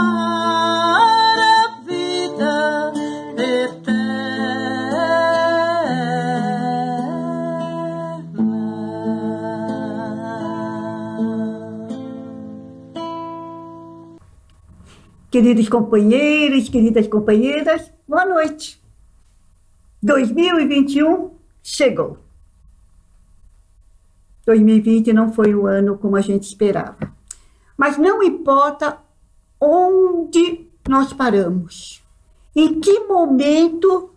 para a vida eterna. Queridos companheiros, queridas companheiras, boa noite. 2021 chegou. 2020 não foi um ano como a gente esperava. Mas não importa onde nós paramos, em que momento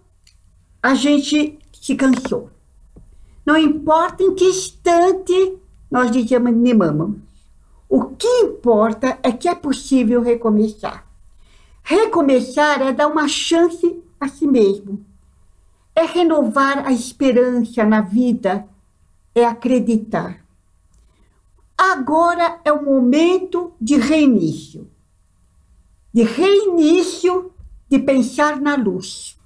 a gente se cansou. Não importa em que instante nós desanimamos. O que importa é que é possível recomeçar. Recomeçar é dar uma chance a si mesmo. É renovar a esperança na vida, é acreditar. Agora é o momento de reinício. De reinício, de pensar na luz.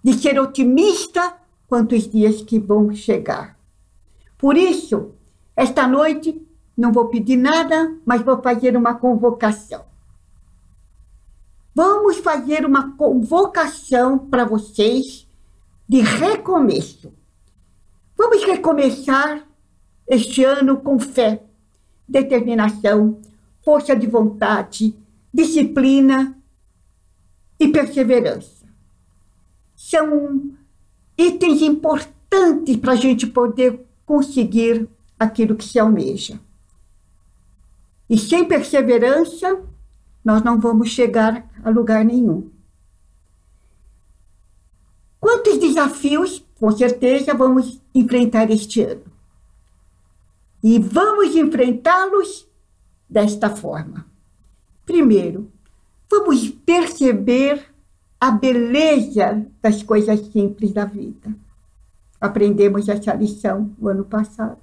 De ser otimista quanto os dias que vão chegar. Por isso, esta noite, não vou pedir nada, mas vou fazer uma convocação. Vamos fazer uma convocação para vocês de recomeço. Vamos recomeçar este ano com fé, determinação, força de vontade, disciplina e perseverança. São itens importantes para a gente poder conseguir aquilo que se almeja. E sem perseverança, nós não vamos chegar a lugar nenhum. Quantos desafios, com certeza, vamos enfrentar este ano? E vamos enfrentá-los desta forma. Primeiro, vamos perceber a beleza das coisas simples da vida. Aprendemos essa lição no ano passado.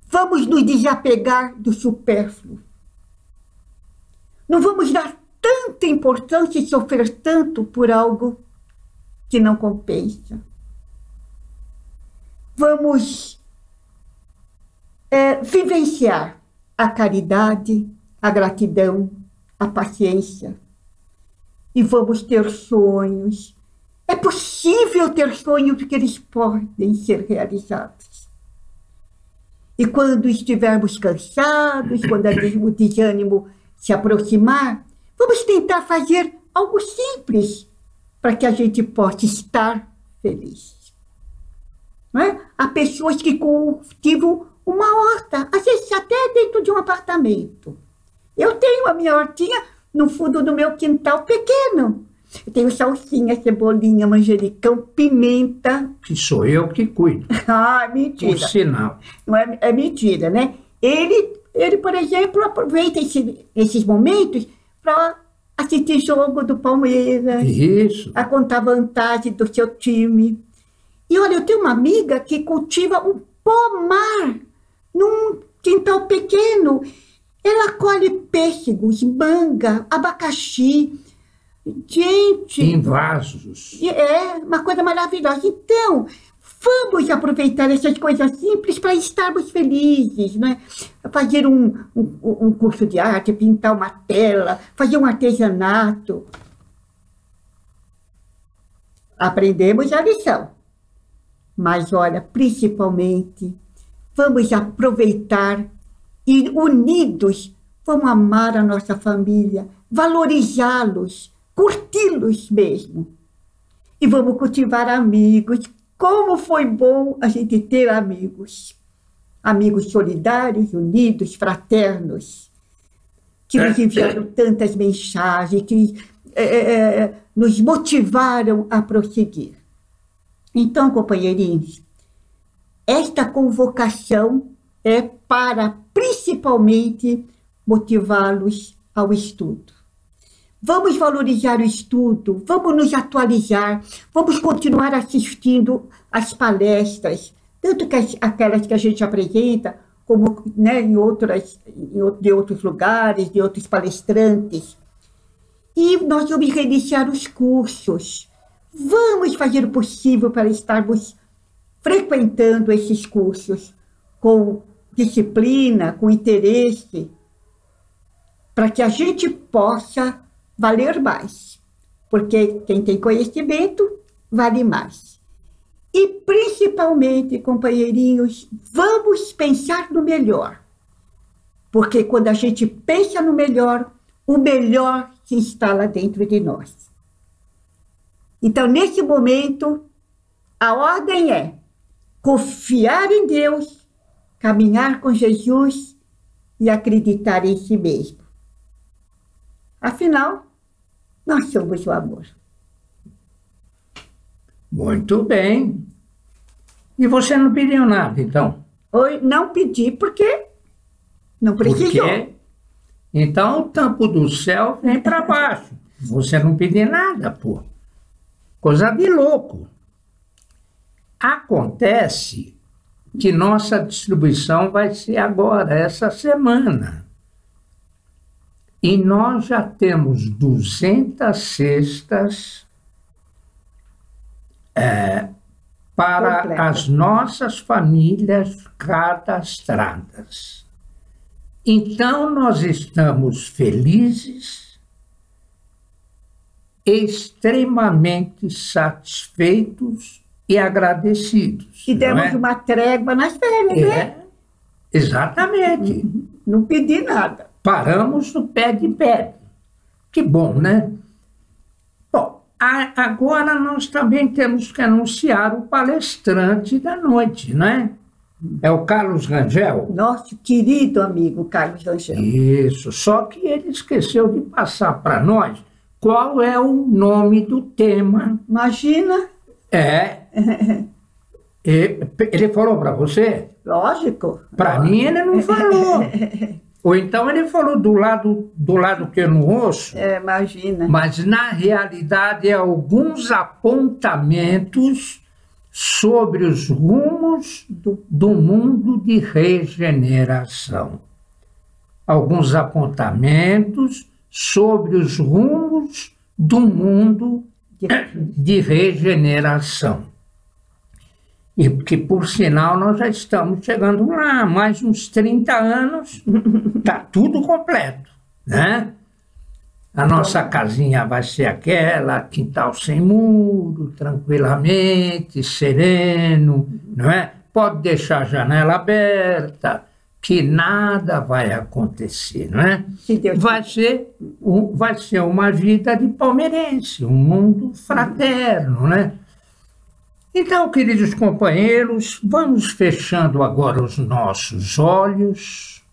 Vamos nos desapegar do supérfluo. Não vamos dar tanta importância e sofrer tanto por algo que não compensa. Vamos vivenciar a caridade, a gratidão, a paciência. E vamos ter sonhos. É possível ter sonhos que eles podem ser realizados. E quando estivermos cansados, quando o desânimo se aproximar, vamos tentar fazer algo simples para que a gente possa estar feliz. Não é? Há pessoas que cultivam uma horta, às vezes até dentro de um apartamento. Eu tenho a minha hortinha no fundo do meu quintal pequeno. Eu tenho salsinha, cebolinha, manjericão, pimenta. Que sou eu que cuido. Ah, mentira. Por sinal. Não é mentira, né? Ele, por exemplo, aproveita esses momentos para assistir jogo do Palmeiras. Isso. A contar vantagem do seu time. E olha, eu tenho uma amiga que cultiva um pomar num quintal pequeno. Ela colhe pêssegos, manga, abacaxi. Gente... Em vasos. É uma coisa maravilhosa. Então, vamos aproveitar essas coisas simples para estarmos felizes, né? Fazer um curso de arte, pintar uma tela, fazer um artesanato. Aprendemos a lição. Mas, olha, principalmente, vamos aproveitar e, unidos, vamos amar a nossa família, valorizá-los, curti-los mesmo. E vamos cultivar amigos. Como foi bom a gente ter amigos. Amigos solidários, unidos, fraternos, que nos enviaram tantas mensagens, que nos motivaram a prosseguir. Então, companheirinhos, esta convocação é para, principalmente, motivá-los ao estudo. Vamos valorizar o estudo, vamos nos atualizar, vamos continuar assistindo às palestras, tanto que aquelas que a gente apresenta, como, né, de outros lugares, de outros palestrantes. E nós vamos reiniciar os cursos. Vamos fazer o possível para estarmos frequentando esses cursos com disciplina, com interesse, para que a gente possa valer mais. Porque quem tem conhecimento vale mais. E, principalmente, companheirinhos, vamos pensar no melhor. Porque quando a gente pensa no melhor, o melhor se instala dentro de nós. Então, nesse momento, a ordem é confiar em Deus, caminhar com Jesus e acreditar em si mesmo. Afinal, nós somos o amor. Muito bem. E você não pediu nada, então? Oi, não pedi porque não precisou. Por quê? Então o tampo do céu vem para baixo. Você não pediu nada, pô. Coisa de louco. Acontece que nossa distribuição vai ser agora, essa semana. E nós já temos 200 cestas para Completa. as nossas famílias cadastradas. Então, nós estamos felizes, extremamente satisfeitos e agradecidos. E não demos é? uma trégua nas férias, né? Exatamente. Não pedi nada. Paramos no pé de pé. Que bom, né? Bom, agora nós também temos que anunciar o palestrante da noite, né? É o Carlos Rangel? Nosso querido amigo Carlos Rangel. Isso, só que ele esqueceu de passar para nós qual é o nome do tema. Imagina, Ele falou para você? lógico. Para mim ele não falou. Ou então ele falou do lado que eu não ouço. Imagina. Mas, na realidade, alguns apontamentos sobre os rumos do mundo de regeneração. Alguns apontamentos sobre os rumos do mundo de regeneração. E que, por sinal, nós já estamos chegando lá, mais uns 30 anos, está tudo completo, né? A nossa casinha vai ser aquela, quintal sem muro, tranquilamente, sereno, não é? Pode deixar a janela aberta, que nada vai acontecer, não é? Vai ser uma vida de palmeirense, um mundo fraterno, né? Então, queridos companheiros, vamos fechando agora os nossos olhos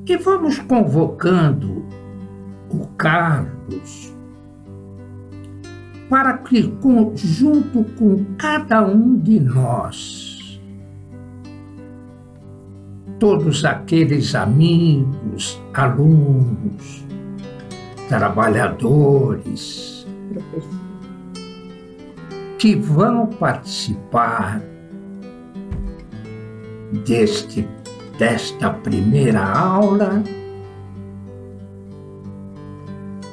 e vamos convocando o Carlos para que, junto com cada um de nós, todos aqueles amigos, alunos, trabalhadores, Professor. que vão participar desta primeira aula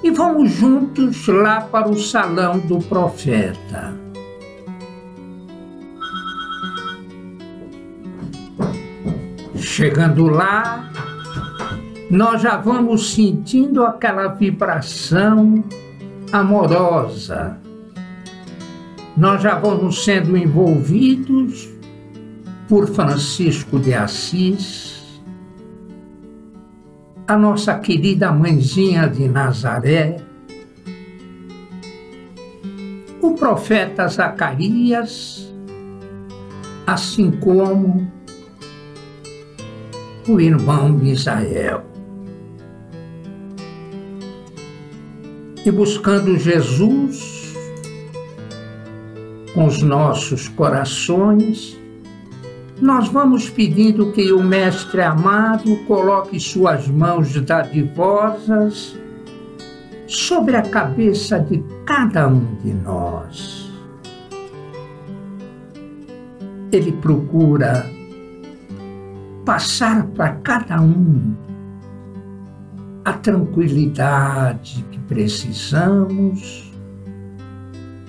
e vamos juntos lá para o salão do profeta. Chegando lá, nós já vamos sentindo aquela vibração amorosa. Nós já vamos sendo envolvidos por Francisco de Assis, a nossa querida mãezinha de Nazaré, o profeta Zacarias, assim como o irmão Misael. E buscando Jesus com os nossos corações, nós vamos pedindo que o Mestre amado coloque suas mãos dadivosas sobre a cabeça de cada um de nós. Ele procura passar para cada um a tranquilidade que precisamos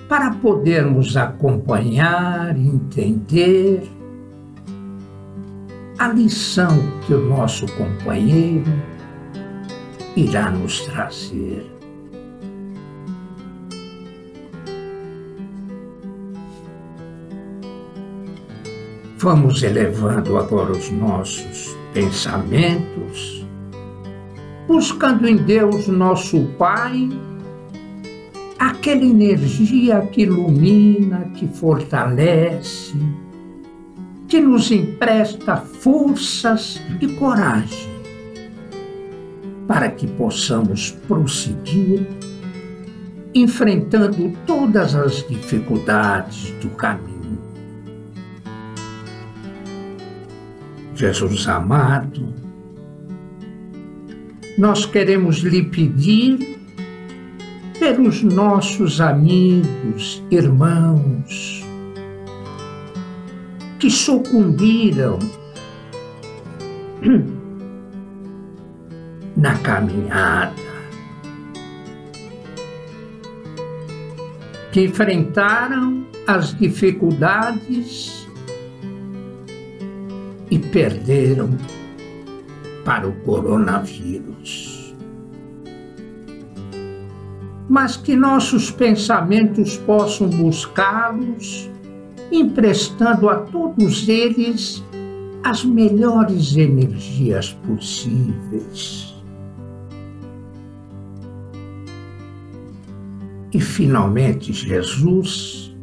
para podermos acompanhar, entender a lição que o nosso companheiro irá nos trazer. Vamos elevando agora os nossos pensamentos, buscando em Deus, nosso Pai, aquela energia que ilumina, que fortalece, que nos empresta forças e coragem para que possamos prosseguir enfrentando todas as dificuldades do caminho. Jesus amado, nós queremos lhe pedir pelos nossos amigos, irmãos, que sucumbiram na caminhada, que enfrentaram as dificuldades e perderam para o coronavírus. Mas que nossos pensamentos possam buscá-los, emprestando a todos eles as melhores energias possíveis. E, finalmente, Jesus,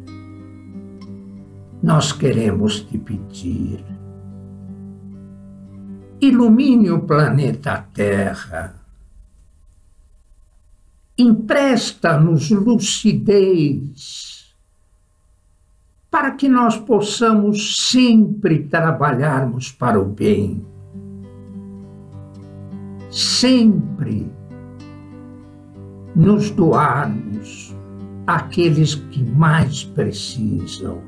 nós queremos te pedir: ilumine o planeta Terra, empresta-nos lucidez, para que nós possamos sempre trabalharmos para o bem, sempre nos doarmos àqueles que mais precisam,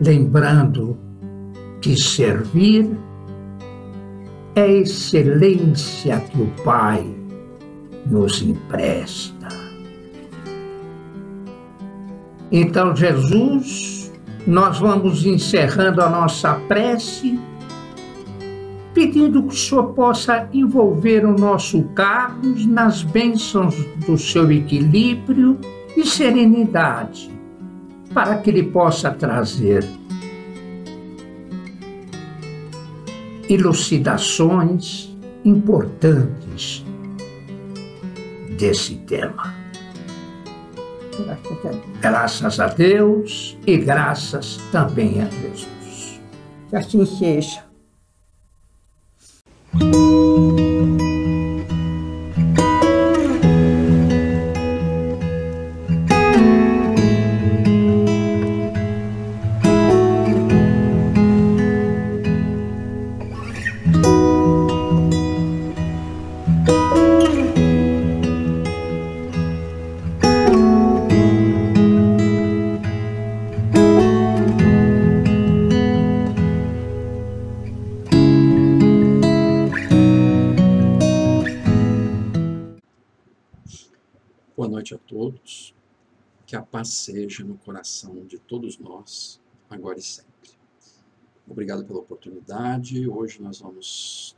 lembrando que servir é a excelência que o Pai nos empresta. Então, Jesus, nós vamos encerrando a nossa prece, pedindo que o Senhor possa envolver o nosso Carlos nas bênçãos do seu equilíbrio e serenidade, para que ele possa trazer elucidações importantes desse tema. Graças a Deus e graças também a Jesus. Que assim seja. Boa noite a todos, que a paz seja no coração de todos nós, agora e sempre. Obrigado pela oportunidade. Hoje nós vamos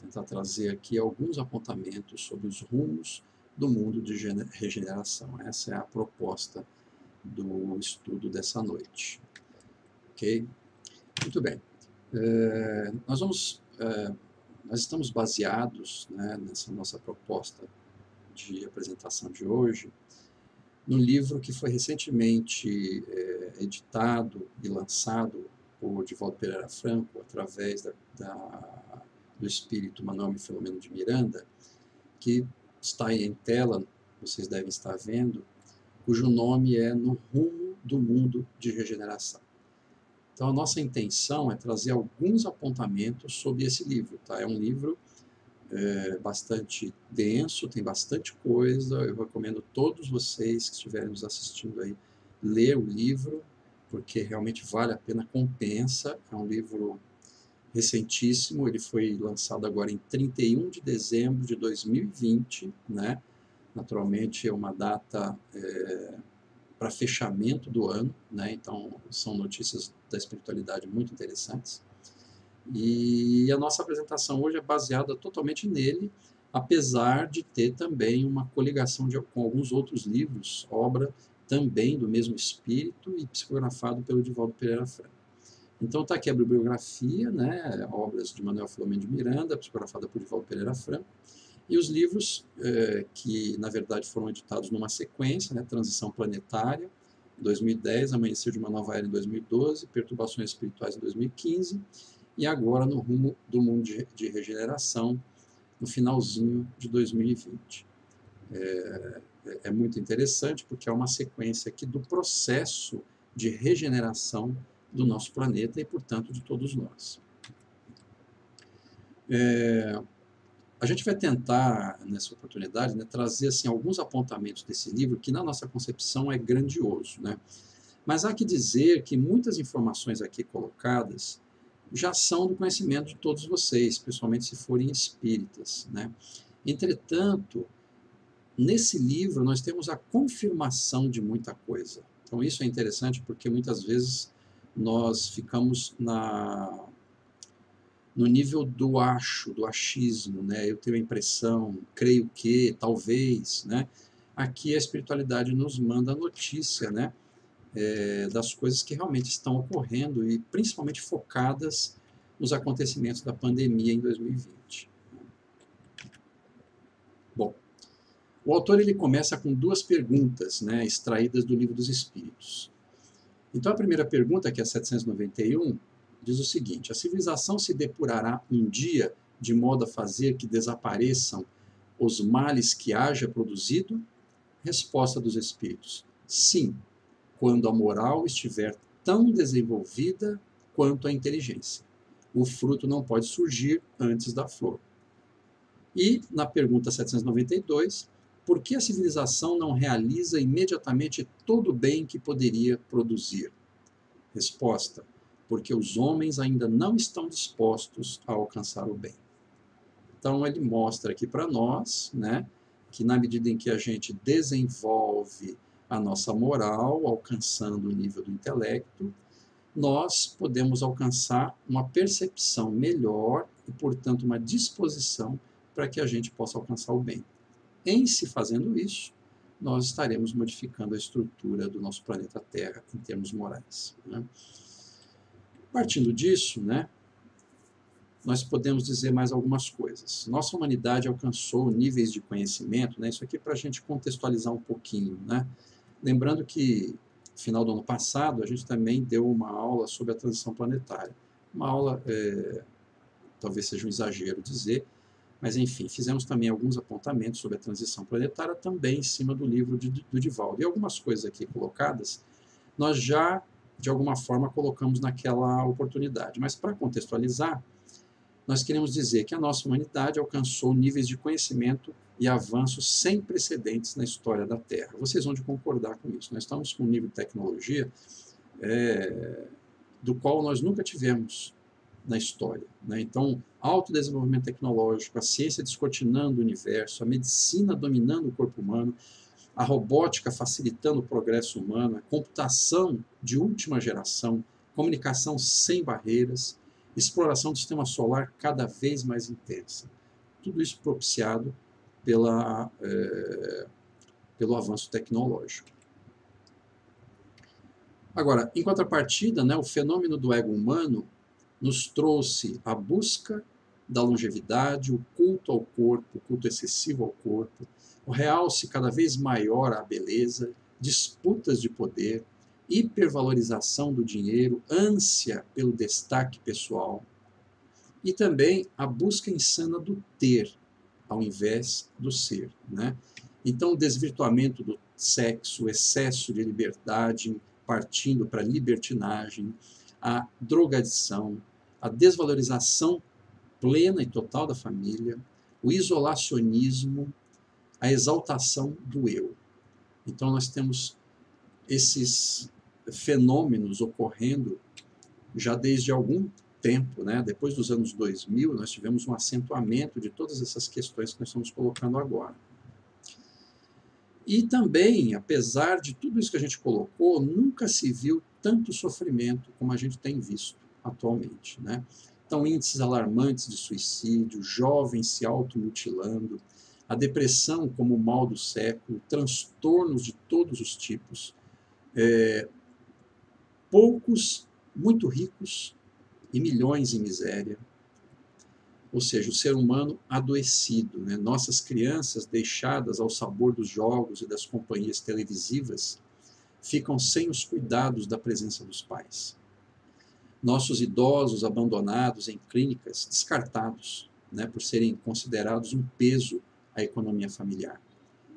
tentar trazer aqui alguns apontamentos sobre os rumos do mundo de regeneração. Essa é a proposta do estudo dessa noite. Ok? Muito bem. Nós estamos baseados, nessa nossa proposta de apresentação de hoje, num livro que foi recentemente editado e lançado por Divaldo Pereira Franco, através do espírito Manuel Filomeno de Miranda, que está aí em tela, vocês devem estar vendo, cujo nome é No Rumo do Mundo de Regeneração. Então, a nossa intenção é trazer alguns apontamentos sobre esse livro. Tá? É um livro bastante denso, tem bastante coisa. Eu recomendo todos vocês que estiverem nos assistindo aí ler o livro, porque realmente vale a pena, compensa. É um livro recentíssimo, ele foi lançado agora em 31 de dezembro de 2020, né? Naturalmente é uma data para fechamento do ano, né? Então são notícias da espiritualidade muito interessantes. E a nossa apresentação hoje é baseada totalmente nele, apesar de ter também uma coligação com alguns outros livros, obra também do mesmo espírito e psicografado pelo Divaldo Pereira Franco. Então está aqui a bibliografia, né, obras de Manuel Filomeno de Miranda, psicografada por Divaldo Pereira Franco, e os livros que, na verdade, foram editados numa sequência, né, Transição Planetária, em 2010, Amanhecer de uma Nova Era em 2012, Perturbações Espirituais em 2015, e agora No Rumo do Mundo de Regeneração, no finalzinho de 2020. É muito interessante porque é uma sequência aqui do processo de regeneração do nosso planeta e, portanto, de todos nós. A gente vai tentar, nessa oportunidade, né, trazer assim, alguns apontamentos desse livro que, na nossa concepção, é grandioso, né? Mas há que dizer que muitas informações aqui colocadas já são do conhecimento de todos vocês, principalmente se forem espíritas, né? Entretanto, nesse livro nós temos a confirmação de muita coisa. Então isso é interessante porque muitas vezes nós ficamos no nível do acho, do achismo, né? Eu tenho a impressão, creio que, talvez, né? Aqui a espiritualidade nos manda a notícia, né? Das coisas que realmente estão ocorrendo e principalmente focadas nos acontecimentos da pandemia em 2020. Bom, o autor ele começa com duas perguntas, né, extraídas do Livro dos Espíritos. Então a primeira pergunta, que é 791, diz o seguinte: a civilização se depurará um dia de modo a fazer que desapareçam os males que haja produzido? Resposta dos Espíritos: sim, quando a moral estiver tão desenvolvida quanto a inteligência. O fruto não pode surgir antes da flor. E, na pergunta 792, por que a civilização não realiza imediatamente todo o bem que poderia produzir? Resposta: porque os homens ainda não estão dispostos a alcançar o bem. Então, ele mostra aqui para nós, né, que na medida em que a gente desenvolve a nossa moral, alcançando o nível do intelecto, nós podemos alcançar uma percepção melhor e, portanto, uma disposição para que a gente possa alcançar o bem. Em se fazendo isso, nós estaremos modificando a estrutura do nosso planeta Terra em termos morais, né? Partindo disso, né, nós podemos dizer mais algumas coisas. Nossa humanidade alcançou níveis de conhecimento, né, isso aqui para a gente contextualizar um pouquinho, né? Lembrando que, no final do ano passado, a gente também deu uma aula sobre a transição planetária. Uma aula, talvez seja um exagero dizer, mas, enfim, fizemos também alguns apontamentos sobre a transição planetária, também em cima do livro do Divaldo. E algumas coisas aqui colocadas, nós já, de alguma forma, colocamos naquela oportunidade. Mas, para contextualizar, nós queremos dizer que a nossa humanidade alcançou níveis de conhecimento e avanços sem precedentes na história da Terra. Vocês vão concordar com isso. Nós estamos com um nível de tecnologia do qual nós nunca tivemos na história, né? Então, alto desenvolvimento tecnológico, a ciência descortinando o universo, a medicina dominando o corpo humano, a robótica facilitando o progresso humano, a computação de última geração, comunicação sem barreiras, exploração do sistema solar cada vez mais intensa. Tudo isso propiciado pelo avanço tecnológico. Agora, em contrapartida, né, o fenômeno do ego humano nos trouxe a busca da longevidade, o culto ao corpo, o culto excessivo ao corpo, o realce cada vez maior à beleza, disputas de poder, hipervalorização do dinheiro, ânsia pelo destaque pessoal e também a busca insana do ter, ao invés do ser, né? Então, o desvirtuamento do sexo, o excesso de liberdade partindo para a libertinagem, a drogadição, a desvalorização plena e total da família, o isolacionismo, a exaltação do eu. Então, nós temos esses fenômenos ocorrendo já desde algum tempo, né? Depois dos anos 2000, nós tivemos um acentuamento de todas essas questões que nós estamos colocando agora. E também, apesar de tudo isso que a gente colocou, nunca se viu tanto sofrimento como a gente tem visto atualmente, né? Então, índices alarmantes de suicídio, jovens se automutilando, a depressão como o mal do século, transtornos de todos os tipos, poucos muito ricos e milhões em miséria. Ou seja, o ser humano adoecido, né? Nossas crianças deixadas ao sabor dos jogos e das companhias televisivas ficam sem os cuidados da presença dos pais. Nossos idosos abandonados em clínicas, descartados, né, por serem considerados um peso à economia familiar.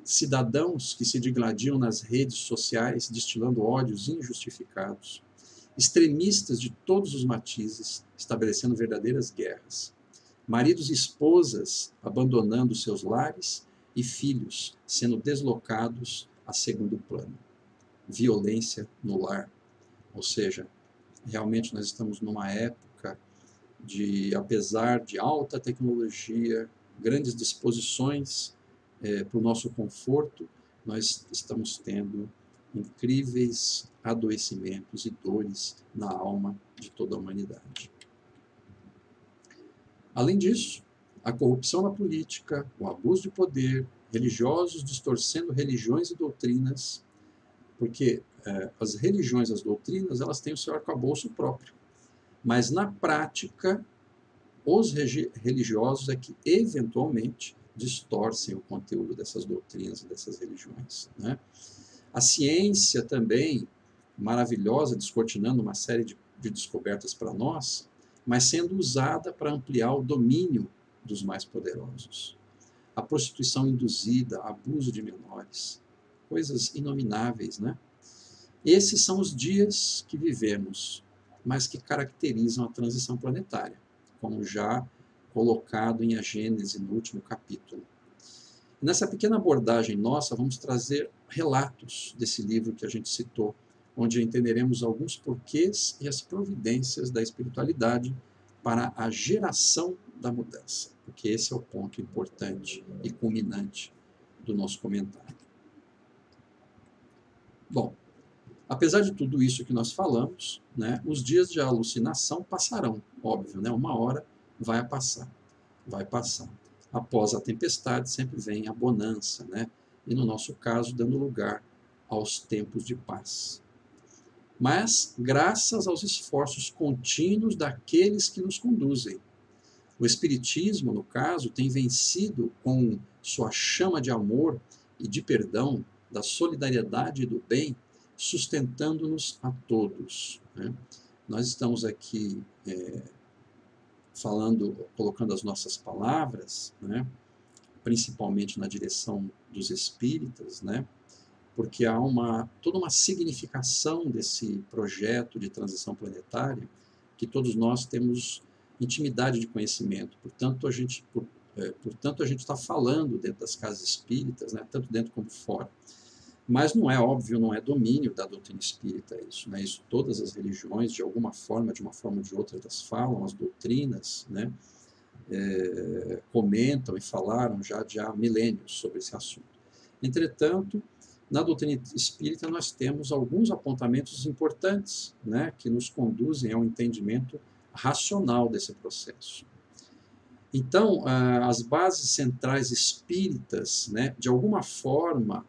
Cidadãos que se digladiam nas redes sociais, destilando ódios injustificados. Extremistas de todos os matizes, estabelecendo verdadeiras guerras. Maridos e esposas abandonando seus lares e filhos sendo deslocados a segundo plano. Violência no lar. Ou seja, realmente nós estamos numa época de, apesar de alta tecnologia, grandes disposições para o nosso conforto, nós estamos tendo incríveis adoecimentos e dores na alma de toda a humanidade. Além disso, a corrupção na política, o abuso de poder, religiosos distorcendo religiões e doutrinas, porque as religiões, as doutrinas, elas têm o seu arcabouço próprio. Mas, na prática, os religiosos é que, eventualmente, distorcem o conteúdo dessas doutrinas e dessas religiões, né? A ciência também, maravilhosa, descortinando uma série de descobertas para nós, mas sendo usada para ampliar o domínio dos mais poderosos. A prostituição induzida, abuso de menores, coisas inomináveis, né? Esses são os dias que vivemos, mas que caracterizam a transição planetária, como já colocado em A Gênese, no último capítulo. Nessa pequena abordagem nossa, vamos trazer relatos desse livro que a gente citou, onde entenderemos alguns porquês e as providências da espiritualidade para a geração da mudança, porque esse é o ponto importante e culminante do nosso comentário. Bom, apesar de tudo isso que nós falamos, né, os dias de alucinação passarão, óbvio, né, uma hora vai passar. Após a tempestade sempre vem a bonança, né, e no nosso caso dando lugar aos tempos de paz. Mas graças aos esforços contínuos daqueles que nos conduzem. O Espiritismo, no caso, tem vencido com sua chama de amor e de perdão, da solidariedade e do bem, sustentando-nos a todos, né? Nós estamos aqui colocando as nossas palavras, né, principalmente na direção dos espíritas, né, porque há toda uma significação desse projeto de transição planetária que todos nós temos intimidade de conhecimento. Portanto, a gente está falando dentro das casas espíritas, né, tanto dentro como fora. Mas não é óbvio, não é domínio da doutrina espírita isso, né? Isso todas as religiões, de alguma forma, de uma forma ou de outra, elas falam, as doutrinas, né? Comentam e falaram já há milênios sobre esse assunto. Entretanto, na doutrina espírita nós temos alguns apontamentos importantes, né, que nos conduzem ao entendimento racional desse processo. Então, as bases centrais espíritas, né, de alguma forma,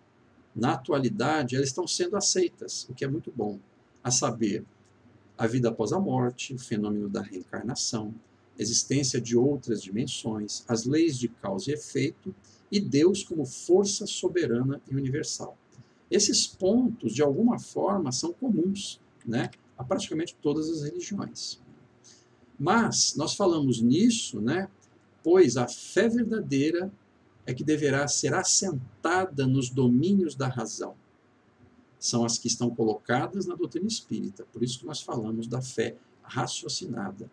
na atualidade, elas estão sendo aceitas, o que é muito bom, a saber, a vida após a morte, o fenômeno da reencarnação, existência de outras dimensões, as leis de causa e efeito e Deus como força soberana e universal. Esses pontos, de alguma forma, são comuns, né, a praticamente todas as religiões. Mas nós falamos nisso, né, pois a fé verdadeira é que deverá ser assentada nos domínios da razão. São as que estão colocadas na doutrina espírita. Por isso que nós falamos da fé raciocinada,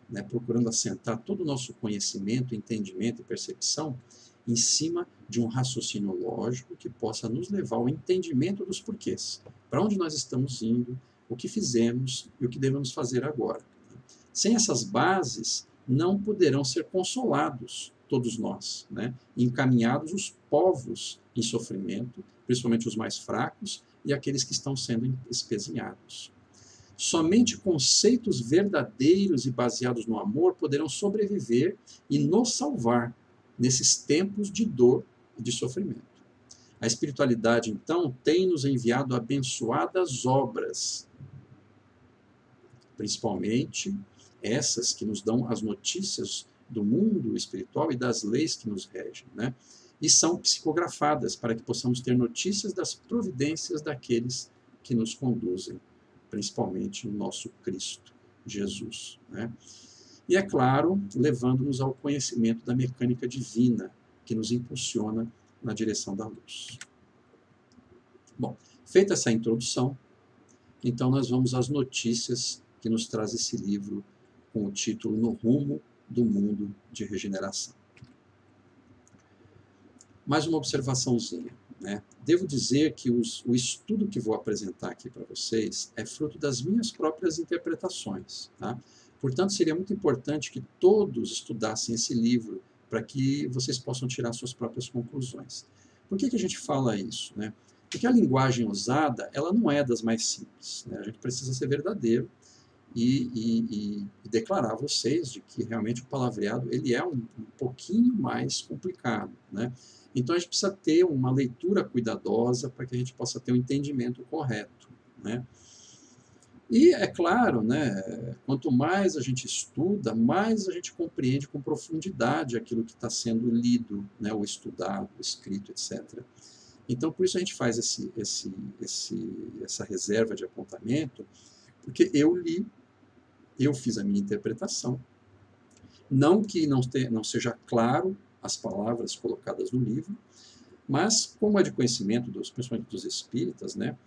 né, procurando assentar todo o nosso conhecimento, entendimento e percepção em cima de um raciocínio lógico que possa nos levar ao entendimento dos porquês. Para onde nós estamos indo, o que fizemos e o que devemos fazer agora. Sem essas bases, não poderão ser consolados todos nós, né? Encaminhados os povos em sofrimento, principalmente os mais fracos e aqueles que estão sendo espezinhados. Somente conceitos verdadeiros e baseados no amor poderão sobreviver e nos salvar nesses tempos de dor e de sofrimento. A espiritualidade, então, tem nos enviado abençoadas obras, principalmente essas que nos dão as notícias do mundo espiritual e das leis que nos regem, né? E são psicografadas para que possamos ter notícias das providências daqueles que nos conduzem, principalmente o nosso Cristo, Jesus, né? E, é claro, levando-nos ao conhecimento da mecânica divina, que nos impulsiona na direção da luz. Bom, feita essa introdução, então nós vamos às notícias que nos traz esse livro com o título No Rumo do Mundo de Regeneração. Mais uma observaçãozinha, né? Devo dizer que o estudo que vou apresentar aqui para vocês é fruto das minhas próprias interpretações, tá? Portanto, seria muito importante que todos estudassem esse livro para que vocês possam tirar suas próprias conclusões. Por que a gente fala isso, né? Porque a linguagem usada, ela não é das mais simples, né? A gente precisa ser verdadeiro e declarar a vocês de que realmente o palavreado ele é um pouquinho mais complicado, né? Então a gente precisa ter uma leitura cuidadosa para que a gente possa ter um entendimento correto, né? E é claro, né, quanto mais a gente estuda, mais a gente compreende com profundidade aquilo que está sendo lido, né, ou estudado, escrito, etc. Então por isso a gente faz essa reserva de apontamento, porque eu li, eu fiz a minha interpretação, não que não seja claro as palavras colocadas no livro, mas como é de conhecimento, principalmente dos espíritas, né,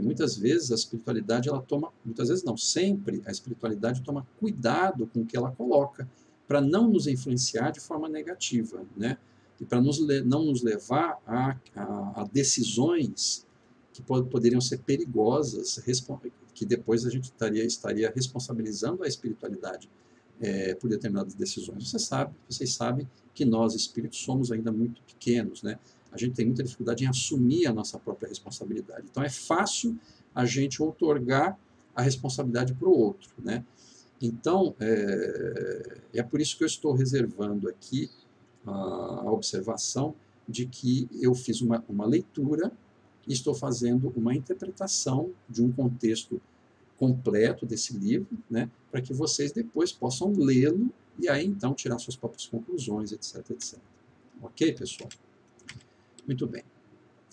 muitas vezes a espiritualidade, ela toma, muitas vezes não, sempre a espiritualidade toma cuidado com o que ela coloca, para não nos influenciar de forma negativa, né, e para não nos levar a decisões que poderiam ser perigosas, que depois a gente estaria responsabilizando a espiritualidade por determinadas decisões. Vocês sabem que nós, espíritos, somos ainda muito pequenos, né? A gente tem muita dificuldade em assumir a nossa própria responsabilidade. Então, é fácil a gente outorgar a responsabilidade para o outro, né? Então, é por isso que eu estou reservando aqui a observação de que eu fiz uma leitura e estou fazendo uma interpretação de um contexto completo desse livro, né, para que vocês depois possam lê-lo e aí então tirar suas próprias conclusões, etc, etc. Ok, pessoal? Muito bem.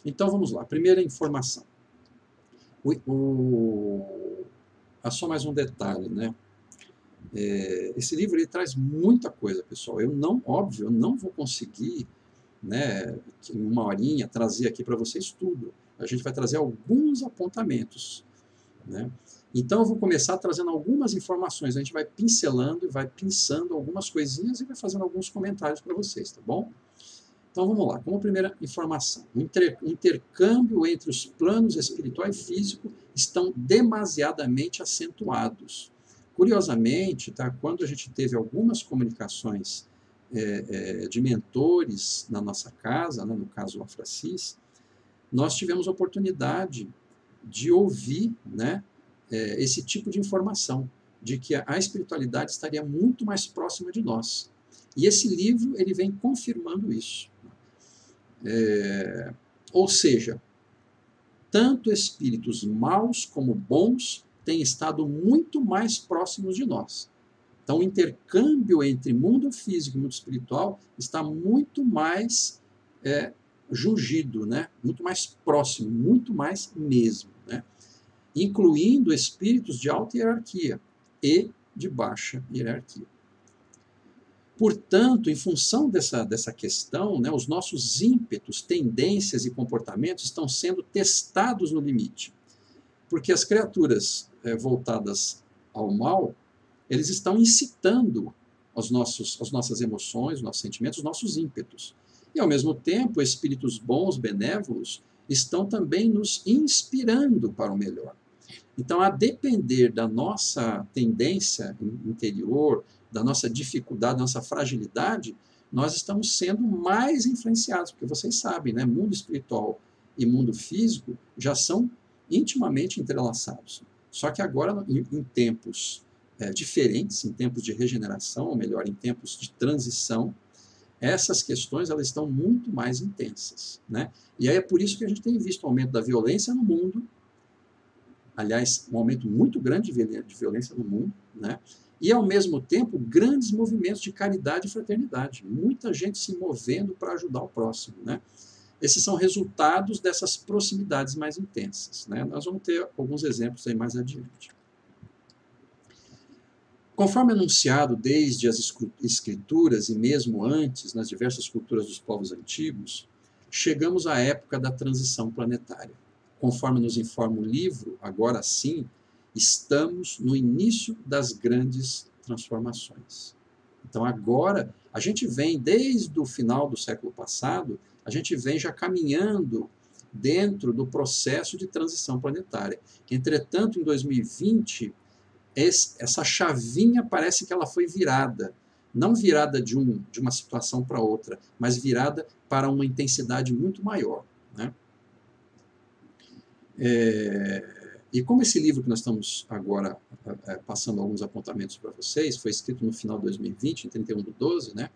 Então vamos lá. Primeira informação. Só mais um detalhe, né? Esse livro ele traz muita coisa, pessoal. Eu não vou conseguir, né, em uma horinha trazer aqui para vocês tudo. A gente vai trazer alguns apontamentos, né? Então eu vou começar trazendo algumas informações, a gente vai pincelando e vai pensando algumas coisinhas e vai fazendo alguns comentários para vocês, tá bom? Então vamos lá, como primeira informação, o intercâmbio entre os planos espiritual e físico estão demasiadamente acentuados. Curiosamente, tá, quando a gente teve algumas comunicações de mentores na nossa casa, né, no caso o Afracis, nós tivemos a oportunidade de ouvir, né, esse tipo de informação, de que a espiritualidade estaria muito mais próxima de nós. E esse livro ele vem confirmando isso. Ou seja, tanto espíritos maus como bons têm estado muito mais próximos de nós. Então, o intercâmbio entre mundo físico e mundo espiritual está muito mais jungido, né? Muito mais próximo, muito mais mesmo, né? Incluindo espíritos de alta hierarquia e de baixa hierarquia. Portanto, em função dessa questão, né, os nossos ímpetos, tendências e comportamentos estão sendo testados no limite. Porque as criaturas voltadas ao mal, eles estão incitando as nossas emoções, os nossos sentimentos, os nossos ímpetos. E, ao mesmo tempo, espíritos bons, benévolos, estão também nos inspirando para o melhor. Então, a depender da nossa tendência interior, da nossa dificuldade, da nossa fragilidade, nós estamos sendo mais influenciados, porque vocês sabem, né, mundo espiritual e mundo físico já são intimamente entrelaçados. Só que agora, em tempos diferentes, em tempos de regeneração, ou melhor, em tempos de transição, essas questões elas estão muito mais intensas, né? E aí é por isso que a gente tem visto um aumento da violência no mundo, aliás, um aumento muito grande de violência no mundo, né? E, ao mesmo tempo, grandes movimentos de caridade e fraternidade. Muita gente se movendo para ajudar o próximo, né? Esses são resultados dessas proximidades mais intensas, né? Nós vamos ter alguns exemplos aí mais adiante. Conforme anunciado desde as escrituras e mesmo antes, nas diversas culturas dos povos antigos, chegamos à época da transição planetária. Conforme nos informa o livro, agora sim, estamos no início das grandes transformações. Então agora, a gente vem, desde o final do século passado, a gente vem já caminhando dentro do processo de transição planetária. Entretanto, em 2020, essa chavinha parece que ela foi virada. Não virada de uma situação para outra, mas virada para uma intensidade muito maior, né? E como esse livro que nós estamos agora passando alguns apontamentos para vocês, foi escrito no final de 2020, em 31/12, né?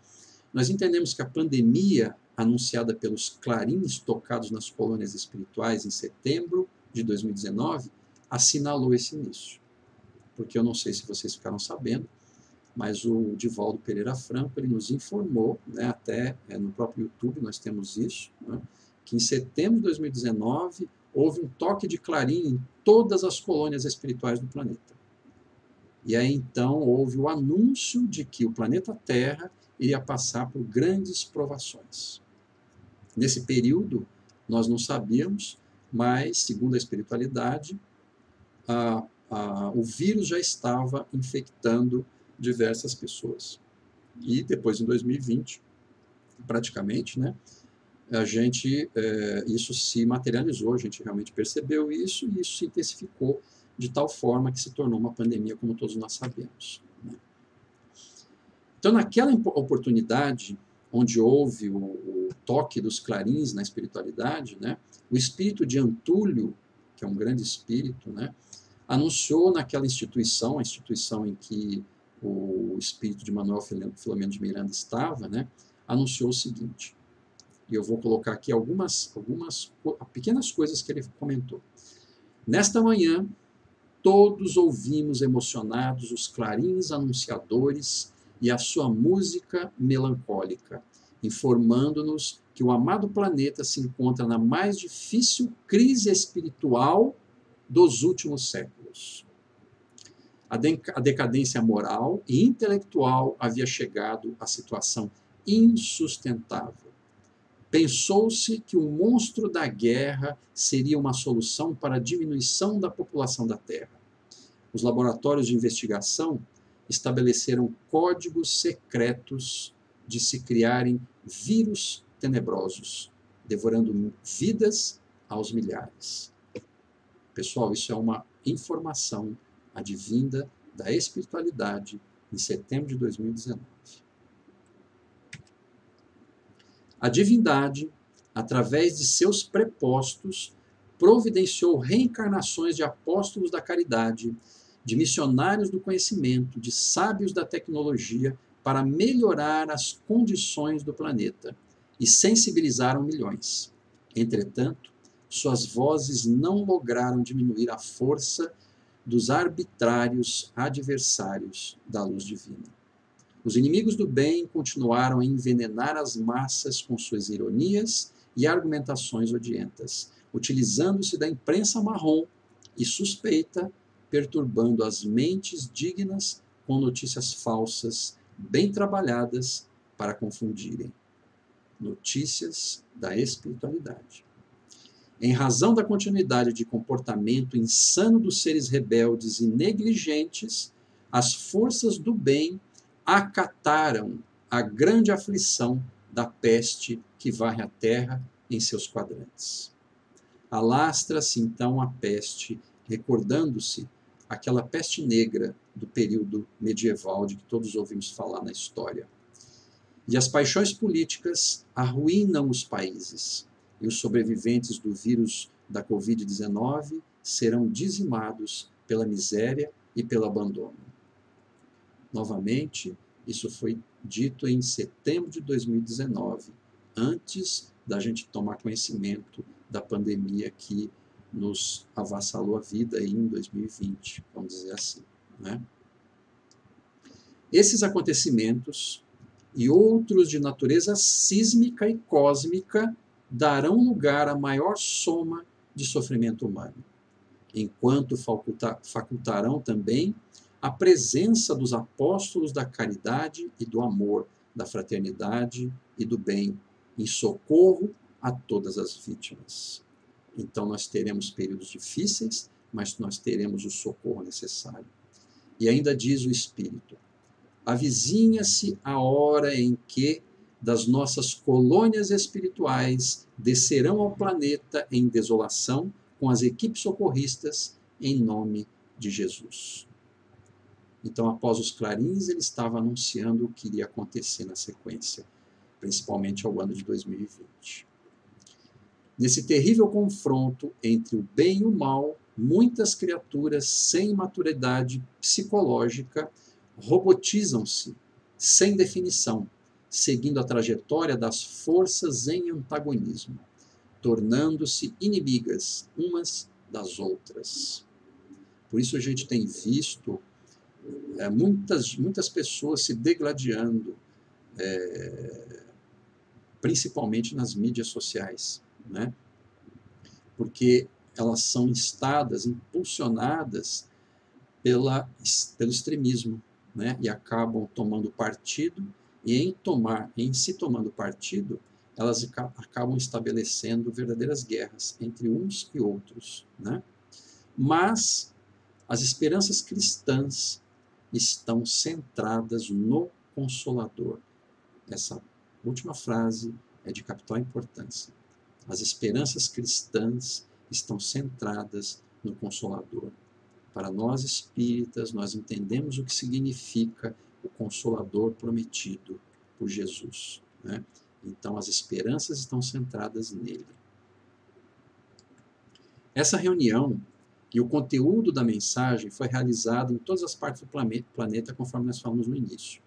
Nós entendemos que a pandemia anunciada pelos clarins tocados nas colônias espirituais em setembro de 2019 assinalou esse início. Porque eu não sei se vocês ficaram sabendo, mas o Divaldo Pereira Franco ele nos informou, né, até no próprio YouTube nós temos isso, né, que em setembro de 2019 houve um toque de clarim em todas as colônias espirituais do planeta. E aí então houve o anúncio de que o planeta Terra iria passar por grandes provações. Nesse período nós não sabíamos, mas segundo a espiritualidade, o vírus já estava infectando diversas pessoas. E depois, em 2020, praticamente, né, isso se materializou, a gente realmente percebeu isso, e isso se intensificou de tal forma que se tornou uma pandemia, como todos nós sabemos, né? Então, naquela oportunidade, onde houve o toque dos clarins na espiritualidade, né, o espírito de Antúlio, que é um grande espírito, né, anunciou naquela instituição, a instituição em que o espírito de Manuel Filomeno de Miranda estava, né, anunciou o seguinte, e eu vou colocar aqui algumas pequenas coisas que ele comentou. Nesta manhã, todos ouvimos emocionados os clarins anunciadores e a sua música melancólica, informando-nos que o amado planeta se encontra na mais difícil crise espiritual dos últimos séculos. A decadência moral e intelectual havia chegado à situação insustentável. Pensou-se que o monstro da guerra seria uma solução para a diminuição da população da Terra. Os laboratórios de investigação estabeleceram códigos secretos de se criarem vírus tenebrosos, devorando vidas aos milhares. Pessoal, isso é uma informação advinda da espiritualidade em setembro de 2019. A divindade, através de seus prepostos, providenciou reencarnações de apóstolos da caridade, de missionários do conhecimento, de sábios da tecnologia, para melhorar as condições do planeta, e sensibilizaram milhões. Entretanto, suas vozes não lograram diminuir a força dos arbitrários adversários da luz divina. Os inimigos do bem continuaram a envenenar as massas com suas ironias e argumentações odientas, utilizando-se da imprensa marrom e suspeita, perturbando as mentes dignas com notícias falsas, bem trabalhadas para confundirem. Notícias da espiritualidade. Em razão da continuidade de comportamento insano dos seres rebeldes e negligentes, as forças do bem acataram a grande aflição da peste que varre a terra em seus quadrantes. Alastra-se então a peste, recordando-se aquela peste negra do período medieval de que todos ouvimos falar na história. E as paixões políticas arruinam os países, e os sobreviventes do vírus da Covid-19 serão dizimados pela miséria e pelo abandono. Novamente, isso foi dito em setembro de 2019, antes da gente tomar conhecimento da pandemia que nos avassalou a vida aí em 2020, vamos dizer assim, né? Esses acontecimentos e outros de natureza sísmica e cósmica darão lugar à maior soma de sofrimento humano, enquanto facultarão também a presença dos apóstolos da caridade e do amor, da fraternidade e do bem, em socorro a todas as vítimas. Então nós teremos períodos difíceis, mas nós teremos o socorro necessário. E ainda diz o Espírito: avizinha-se a hora em que das nossas colônias espirituais descerão ao planeta em desolação com as equipes socorristas em nome de Jesus. Então, após os clarins, ele estava anunciando o que iria acontecer na sequência, principalmente ao ano de 2020. Nesse terrível confronto entre o bem e o mal, muitas criaturas sem maturidade psicológica robotizam-se sem definição, seguindo a trajetória das forças em antagonismo, tornando-se inimigas umas das outras. Por isso a gente tem visto muitas pessoas se degladiando, principalmente nas mídias sociais, né? Porque elas são instadas, impulsionadas pelo extremismo, né? E acabam tomando partido, e em se tomando partido, elas acabam estabelecendo verdadeiras guerras entre uns e outros, né? Mas as esperanças cristãs estão centradas no Consolador. Essa última frase é de capital importância. As esperanças cristãs estão centradas no Consolador. Para nós espíritas, nós entendemos o que significa o Consolador prometido por Jesus, né? Então, as esperanças estão centradas nele. Essa reunião e o conteúdo da mensagem foi realizado em todas as partes do planeta, conforme nós falamos no início.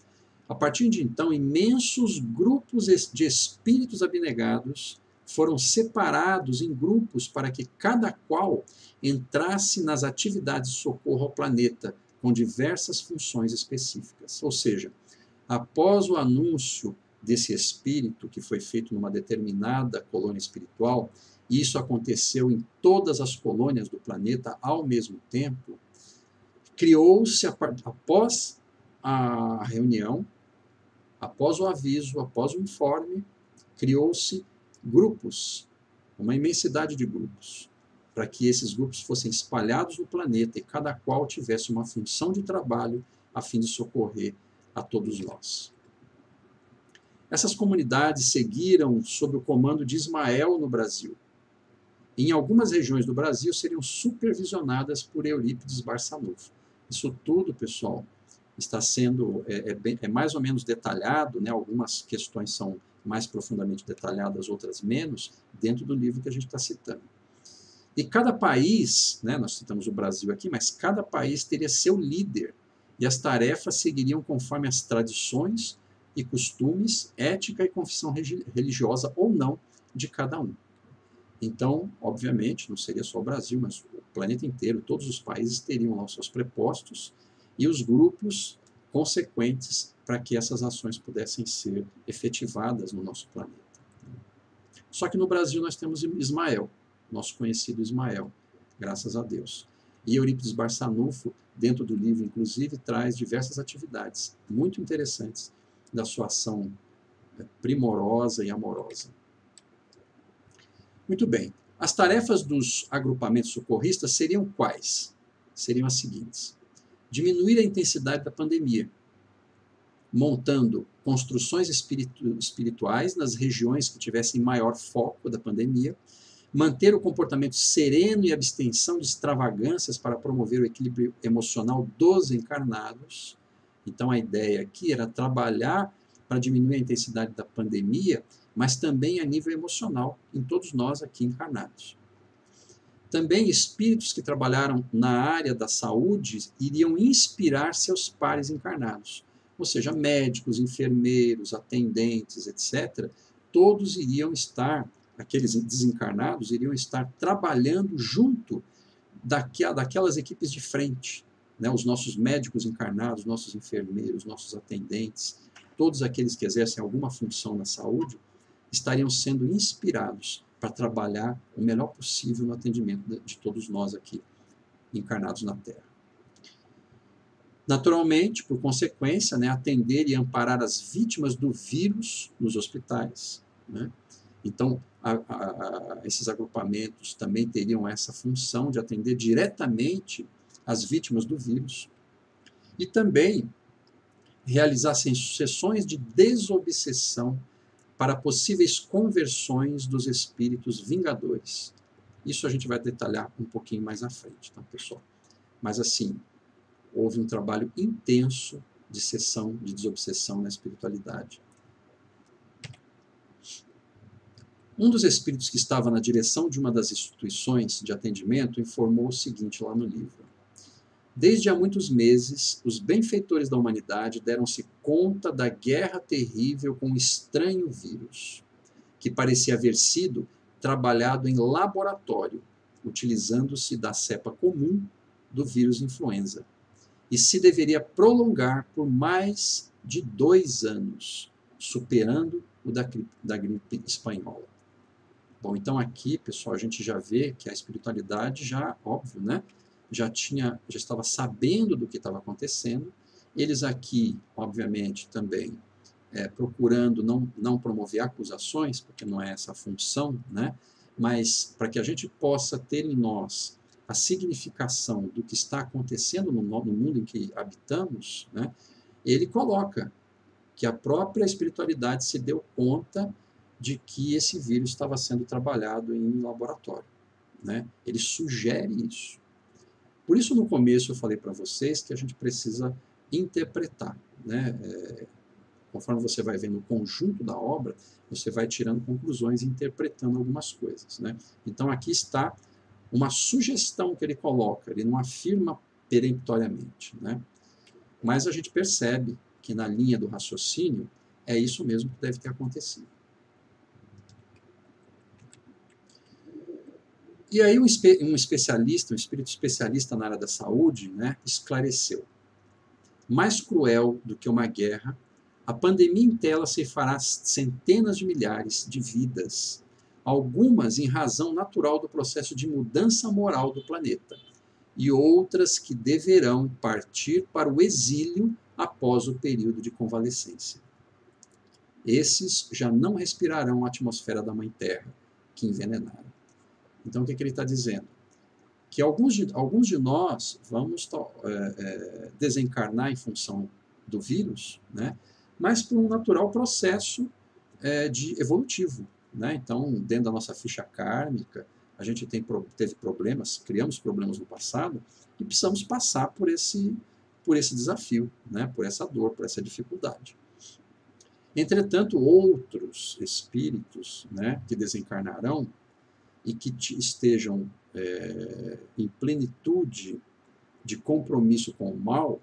A partir de então, imensos grupos de espíritos abnegados foram separados em grupos para que cada qual entrasse nas atividades de socorro ao planeta, com diversas funções específicas. Ou seja, após o anúncio desse espírito, que foi feito numa determinada colônia espiritual, e isso aconteceu em todas as colônias do planeta ao mesmo tempo, criou-se, após a reunião, após o aviso, após o informe, criou-se grupos, uma imensidade de grupos, para que esses grupos fossem espalhados no planeta e cada qual tivesse uma função de trabalho a fim de socorrer a todos nós. Essas comunidades seguiram sob o comando de Ismael no Brasil. Em algumas regiões do Brasil seriam supervisionadas por Eurípides Barçanufo. Isso tudo, pessoal, está sendo mais ou menos detalhado, né? Algumas questões são mais profundamente detalhadas, outras menos, dentro do livro que a gente está citando. E cada país, né, nós citamos o Brasil aqui, mas cada país teria seu líder, e as tarefas seguiriam conforme as tradições e costumes, ética e confissão religiosa ou não de cada um. Então, obviamente, não seria só o Brasil, mas o planeta inteiro, todos os países teriam lá os seus prepostos e os grupos consequentes para que essas ações pudessem ser efetivadas no nosso planeta. Só que no Brasil nós temos Ismael, nosso conhecido Ismael, graças a Deus. E Eurípides Barçanufo, dentro do livro, inclusive, traz diversas atividades muito interessantes da sua ação primorosa e amorosa. Muito bem. As tarefas dos agrupamentos socorristas seriam quais? Seriam as seguintes: diminuir a intensidade da pandemia, montando construções espirituais nas regiões que tivessem maior foco da pandemia, manter o comportamento sereno e abstenção de extravagâncias para promover o equilíbrio emocional dos encarnados. Então, a ideia aqui era trabalhar para diminuir a intensidade da pandemia, mas também a nível emocional, em todos nós aqui encarnados. Também espíritos que trabalharam na área da saúde iriam inspirar seus pares encarnados, ou seja, médicos, enfermeiros, atendentes, etc. Todos iriam estar, aqueles desencarnados, iriam estar trabalhando junto daquelas equipes de frente, né? Os nossos médicos encarnados, nossos enfermeiros, nossos atendentes, todos aqueles que exercem alguma função na saúde, estariam sendo inspirados para trabalhar o melhor possível no atendimento de todos nós aqui, encarnados na Terra. Naturalmente, por consequência, né, atender e amparar as vítimas do vírus nos hospitais, né? Então, esses agrupamentos também teriam essa função de atender diretamente as vítimas do vírus e também realizar sessões de desobsessão para possíveis conversões dos espíritos vingadores. Isso a gente vai detalhar um pouquinho mais à frente, tá, pessoal? Mas assim, houve um trabalho intenso de sessão, de desobsessão na espiritualidade. Um dos espíritos que estava na direção de uma das instituições de atendimento informou o seguinte lá no livro: desde há muitos meses, os benfeitores da humanidade deram-se conta da guerra terrível com um estranho vírus, que parecia haver sido trabalhado em laboratório, utilizando-se da cepa comum do vírus influenza, e se deveria prolongar por mais de 2 anos, superando o da gripe espanhola. Bom, então aqui, pessoal, a gente já vê que a espiritualidade já, óbvio, né? Já estava sabendo do que estava acontecendo. Eles aqui, obviamente, também procurando não promover acusações, porque não é essa a função, né? Mas para que a gente possa ter em nós a significação do que está acontecendo no mundo em que habitamos, né? Ele coloca que a própria espiritualidade se deu conta de que esse vírus estava sendo trabalhado em laboratório, né? Ele sugere isso. Por isso, no começo, eu falei para vocês que a gente precisa interpretar, né? Conforme você vai vendo o conjunto da obra, você vai tirando conclusões e interpretando algumas coisas, né? Então, aqui está uma sugestão que ele coloca, ele não afirma peremptoriamente, né? Mas a gente percebe que na linha do raciocínio é isso mesmo que deve ter acontecido. E aí um especialista, um espírito especialista na área da saúde, né, esclareceu: mais cruel do que uma guerra, a pandemia em tela ceifará centenas de milhares de vidas, algumas em razão natural do processo de mudança moral do planeta, e outras que deverão partir para o exílio após o período de convalescência. Esses já não respirarão a atmosfera da Mãe Terra, que envenenaram. Então, o que ele está dizendo? Que alguns de nós vamos desencarnar em função do vírus, né? Mas por um natural processo evolutivo, né? Então, dentro da nossa ficha kármica, a gente teve problemas, criamos problemas no passado e precisamos passar por esse desafio, né? Por essa dor, por essa dificuldade. Entretanto, outros espíritos, né, que desencarnarão e que estejam em plenitude de compromisso com o mal,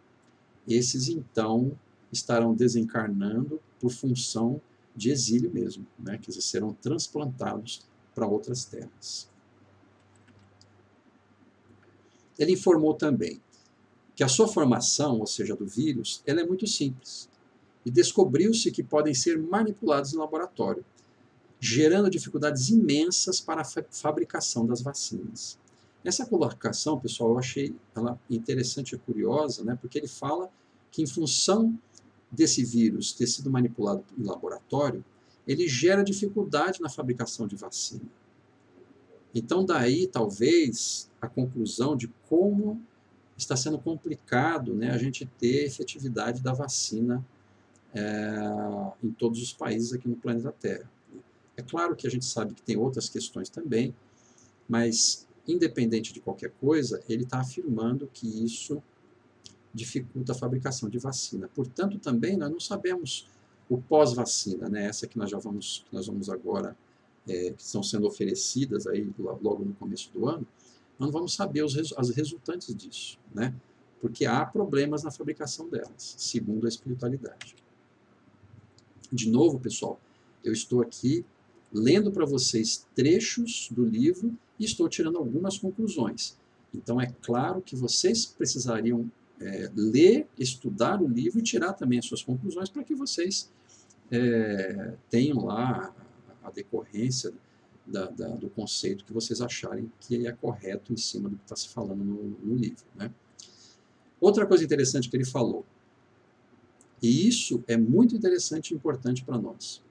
esses então estarão desencarnando por função de exílio mesmo, né? Quer dizer, serão transplantados para outras terras. Ele informou também que a sua formação, ou seja, do vírus, ela é muito simples, e descobriu-se que podem ser manipulados em laboratório, gerando dificuldades imensas para a fabricação das vacinas. Essa colocação, pessoal, eu achei ela interessante e curiosa, né, porque ele fala que, em função desse vírus ter sido manipulado em laboratório, ele gera dificuldade na fabricação de vacina. Então, daí, talvez, a conclusão de como está sendo complicado, né, a gente ter efetividade da vacina em todos os países aqui no planeta Terra. É claro que a gente sabe que tem outras questões também, mas, independente de qualquer coisa, ele está afirmando que isso dificulta a fabricação de vacina. Portanto, também nós não sabemos o pós-vacina, né? Essa que nós vamos agora, que estão sendo oferecidas aí logo no começo do ano, nós não vamos saber as resultantes disso, né? Porque há problemas na fabricação delas, segundo a espiritualidade. De novo, pessoal, eu estou aqui lendo para vocês trechos do livro e estou tirando algumas conclusões. Então, é claro que vocês precisariam ler, estudar o livro e tirar também as suas conclusões para que vocês tenham lá a decorrência do conceito que vocês acharem que é correto em cima do que está se falando no livro, né? Outra coisa interessante que ele falou, e isso é muito interessante e importante para nós,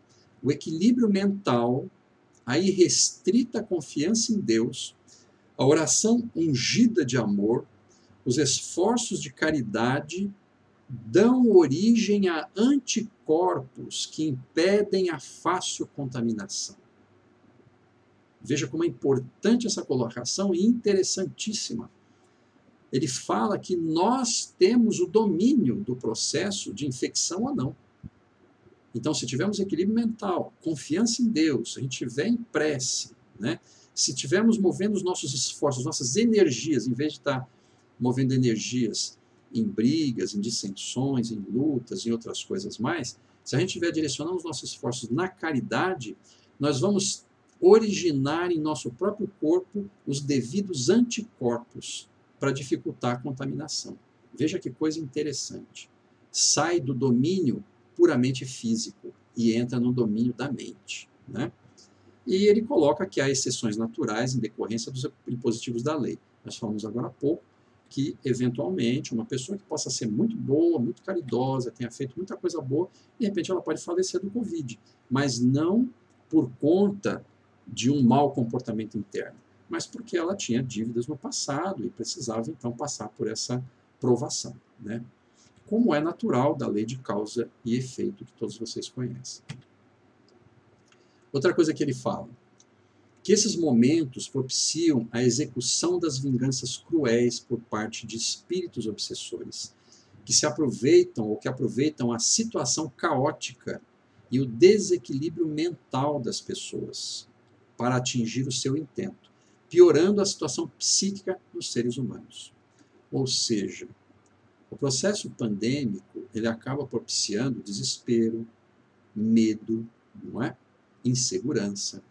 o equilíbrio mental, a irrestrita confiança em Deus, a oração ungida de amor, os esforços de caridade dão origem a anticorpos que impedem a fácil contaminação. Veja como é importante essa colocação e interessantíssima. Ele fala que nós temos o domínio do processo de infecção ou não. Então, se tivermos equilíbrio mental, confiança em Deus, se a gente estiver em prece, né? Se estivermos movendo os nossos esforços, nossas energias, em vez de estar movendo energias em brigas, em dissensões, em lutas, em outras coisas mais, se a gente estiver direcionando os nossos esforços na caridade, nós vamos originar em nosso próprio corpo os devidos anticorpos para dificultar a contaminação. Veja que coisa interessante. Sai do domínio puramente físico e entra no domínio da mente, né? E ele coloca que há exceções naturais em decorrência dos impositivos da lei. Nós falamos agora há pouco que, eventualmente, uma pessoa que possa ser muito boa, muito caridosa, tenha feito muita coisa boa, de repente ela pode falecer do Covid, mas não por conta de um mau comportamento interno, mas porque ela tinha dívidas no passado e precisava, então, passar por essa provação, né? Como é natural da lei de causa e efeito que todos vocês conhecem. Outra coisa que ele fala, que esses momentos propiciam a execução das vinganças cruéis por parte de espíritos obsessores, que se aproveitam ou que aproveitam a situação caótica e o desequilíbrio mental das pessoas para atingir o seu intento, piorando a situação psíquica dos seres humanos. Ou seja, o processo pandêmico, ele acaba propiciando desespero, medo, não é? Insegurança.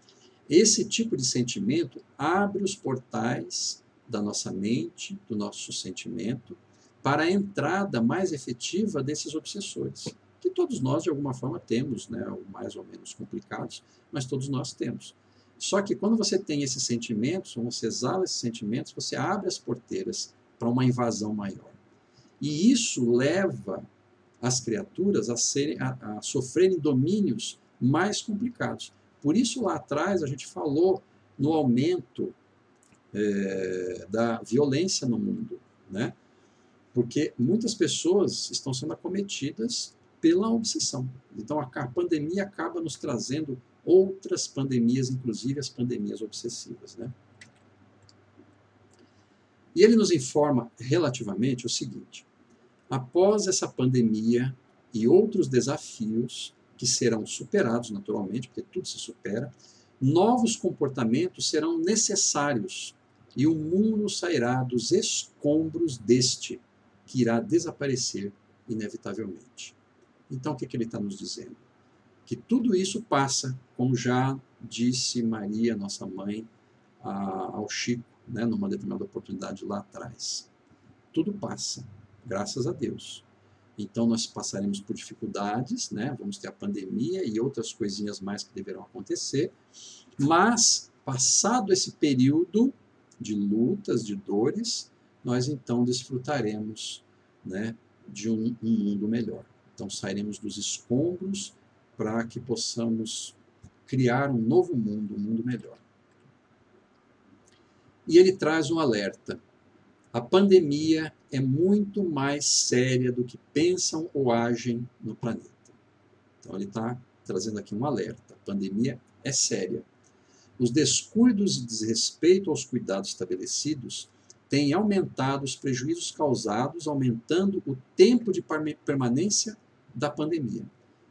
Esse tipo de sentimento abre os portais da nossa mente, do nosso sentimento, para a entrada mais efetiva desses obsessores, que todos nós, de alguma forma, temos, né? Mais ou menos complicados, mas todos nós temos. Só que quando você tem esses sentimentos, quando você exala esses sentimentos, você abre as porteiras para uma invasão maior. E isso leva as criaturas a sofrerem domínios mais complicados. Por isso, lá atrás, a gente falou no aumento da violência no mundo, né? Porque muitas pessoas estão sendo acometidas pela obsessão. Então, a pandemia acaba nos trazendo outras pandemias, inclusive as pandemias obsessivas, né? E ele nos informa relativamente o seguinte: após essa pandemia e outros desafios que serão superados naturalmente, porque tudo se supera, novos comportamentos serão necessários e o mundo sairá dos escombros deste, que irá desaparecer inevitavelmente. Então, o que ele está nos dizendo? Que tudo isso passa, como já disse Maria, nossa mãe, ao Chico, né, numa determinada oportunidade lá atrás. Tudo passa, graças a Deus. Então, nós passaremos por dificuldades, né? Vamos ter a pandemia e outras coisinhas mais que deverão acontecer, mas, passado esse período de lutas, de dores, nós então desfrutaremos, né, de um mundo melhor. Então, sairemos dos escombros para que possamos criar um novo mundo, um mundo melhor. E ele traz um alerta. A pandemia é muito mais séria do que pensam ou agem no planeta. Então, ele está trazendo aqui um alerta. A pandemia é séria. Os descuidos e desrespeito aos cuidados estabelecidos têm aumentado os prejuízos causados, aumentando o tempo de permanência da pandemia.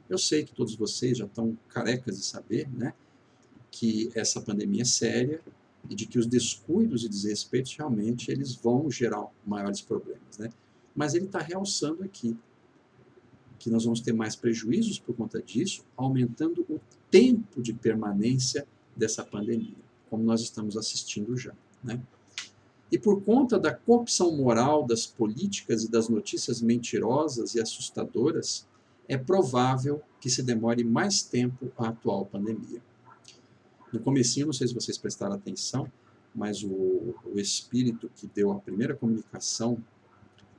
Eu sei que todos vocês já estão carecas de saber, né, que essa pandemia é séria e de que os descuidos e desrespeitos realmente eles vão gerar maiores problemas, né? Mas ele está realçando aqui que nós vamos ter mais prejuízos por conta disso, aumentando o tempo de permanência dessa pandemia, como nós estamos assistindo já, né? E por conta da corrupção moral das políticas e das notícias mentirosas e assustadoras, é provável que se demore mais tempo a atual pandemia. No comecinho, não sei se vocês prestaram atenção, mas o espírito que deu a primeira comunicação,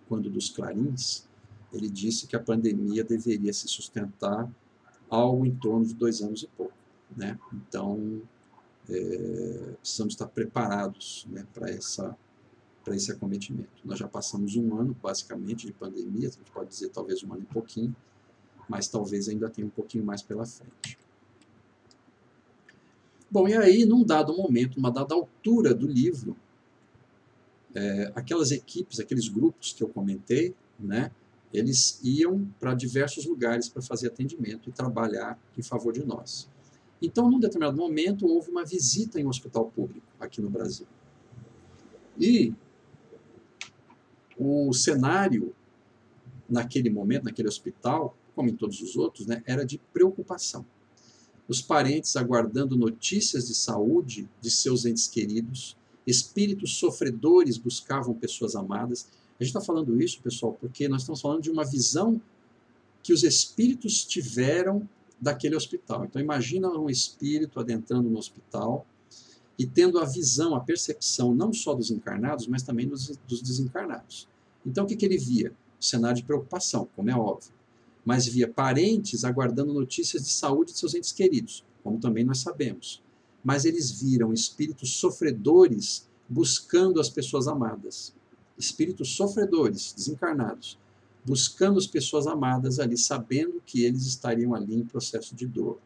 quando dos clarins, ele disse que a pandemia deveria se sustentar algo em torno de 2 anos e pouco, né? Então, precisamos estar preparados, né, para esse acometimento. Nós já passamos 1 ano, basicamente, de pandemia, a gente pode dizer talvez 1 ano e pouquinho, mas talvez ainda tenha um pouquinho mais pela frente. Bom, e aí, num dado momento, uma dada altura do livro, aquelas equipes, aqueles grupos que eu comentei, né, eles iam para diversos lugares para fazer atendimento e trabalhar em favor de nós. Então, num determinado momento, houve uma visita em um hospital público aqui no Brasil. E o cenário, naquele momento, naquele hospital, como em todos os outros, né, era de preocupação. Os parentes aguardando notícias de saúde de seus entes queridos, espíritos sofredores buscavam pessoas amadas. A gente está falando isso, pessoal, porque nós estamos falando de uma visão que os espíritos tiveram daquele hospital. Então, imagina um espírito adentrando no hospital e tendo a visão, a percepção, não só dos encarnados, mas também dos desencarnados. Então, o que ele via? Um cenário de preocupação, como é óbvio. Mas via parentes aguardando notícias de saúde de seus entes queridos, como também nós sabemos. Mas eles viram espíritos sofredores buscando as pessoas amadas. Espíritos sofredores, desencarnados, buscando as pessoas amadas ali, sabendo que eles estariam ali em processo de dor.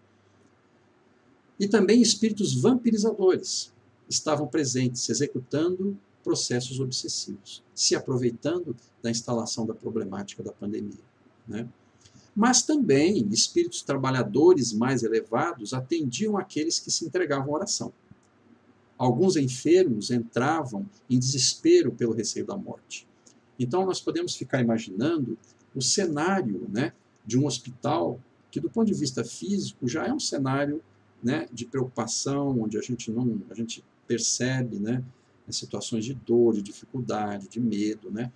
E também espíritos vampirizadores estavam presentes, executando processos obsessivos, se aproveitando da instalação da problemática da pandemia, né? Mas também espíritos trabalhadores mais elevados atendiam aqueles que se entregavam à oração. Alguns enfermos entravam em desespero pelo receio da morte. Então, nós podemos ficar imaginando o cenário, né, de um hospital que, do ponto de vista físico, já é um cenário, né, de preocupação, onde a gente percebe, né, as situações de dor, de dificuldade, de medo, né?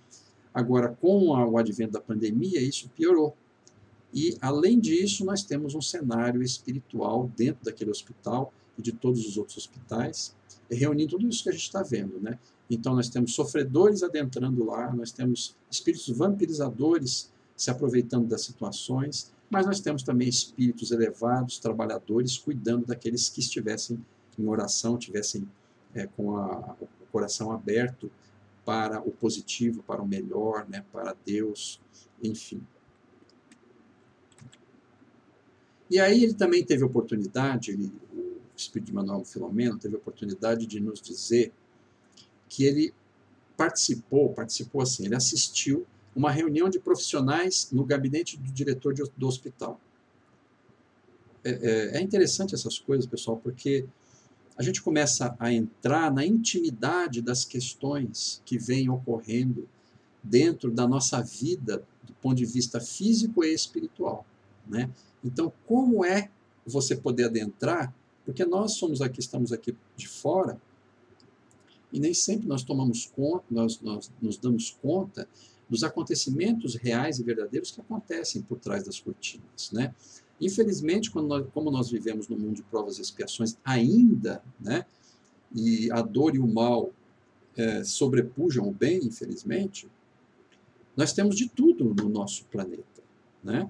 Agora, com o advento da pandemia, isso piorou. E, além disso, nós temos um cenário espiritual dentro daquele hospital e de todos os outros hospitais, reunindo tudo isso que a gente está vendo, né? Então, nós temos sofredores adentrando lá, nós temos espíritos vampirizadores se aproveitando das situações, mas nós temos também espíritos elevados, trabalhadores, cuidando daqueles que estivessem em oração, tivessem com o coração aberto para o positivo, para o melhor, né? Para Deus, enfim. E aí ele também teve oportunidade, o espírito de Manuel Filomeno teve a oportunidade de nos dizer que ele participou assim, ele assistiu uma reunião de profissionais no gabinete do diretor do hospital. É interessante essas coisas, pessoal, porque a gente começa a entrar na intimidade das questões que vêm ocorrendo dentro da nossa vida, do ponto de vista físico e espiritual, né? Então, como é você poder adentrar? Porque nós estamos aqui de fora, e nem sempre nós tomamos conta, nós nos damos conta dos acontecimentos reais e verdadeiros que acontecem por trás das cortinas, né? Infelizmente, como nós vivemos no mundo de provas e expiações ainda, né, e a dor e o mal sobrepujam o bem, infelizmente, nós temos de tudo no nosso planeta, né?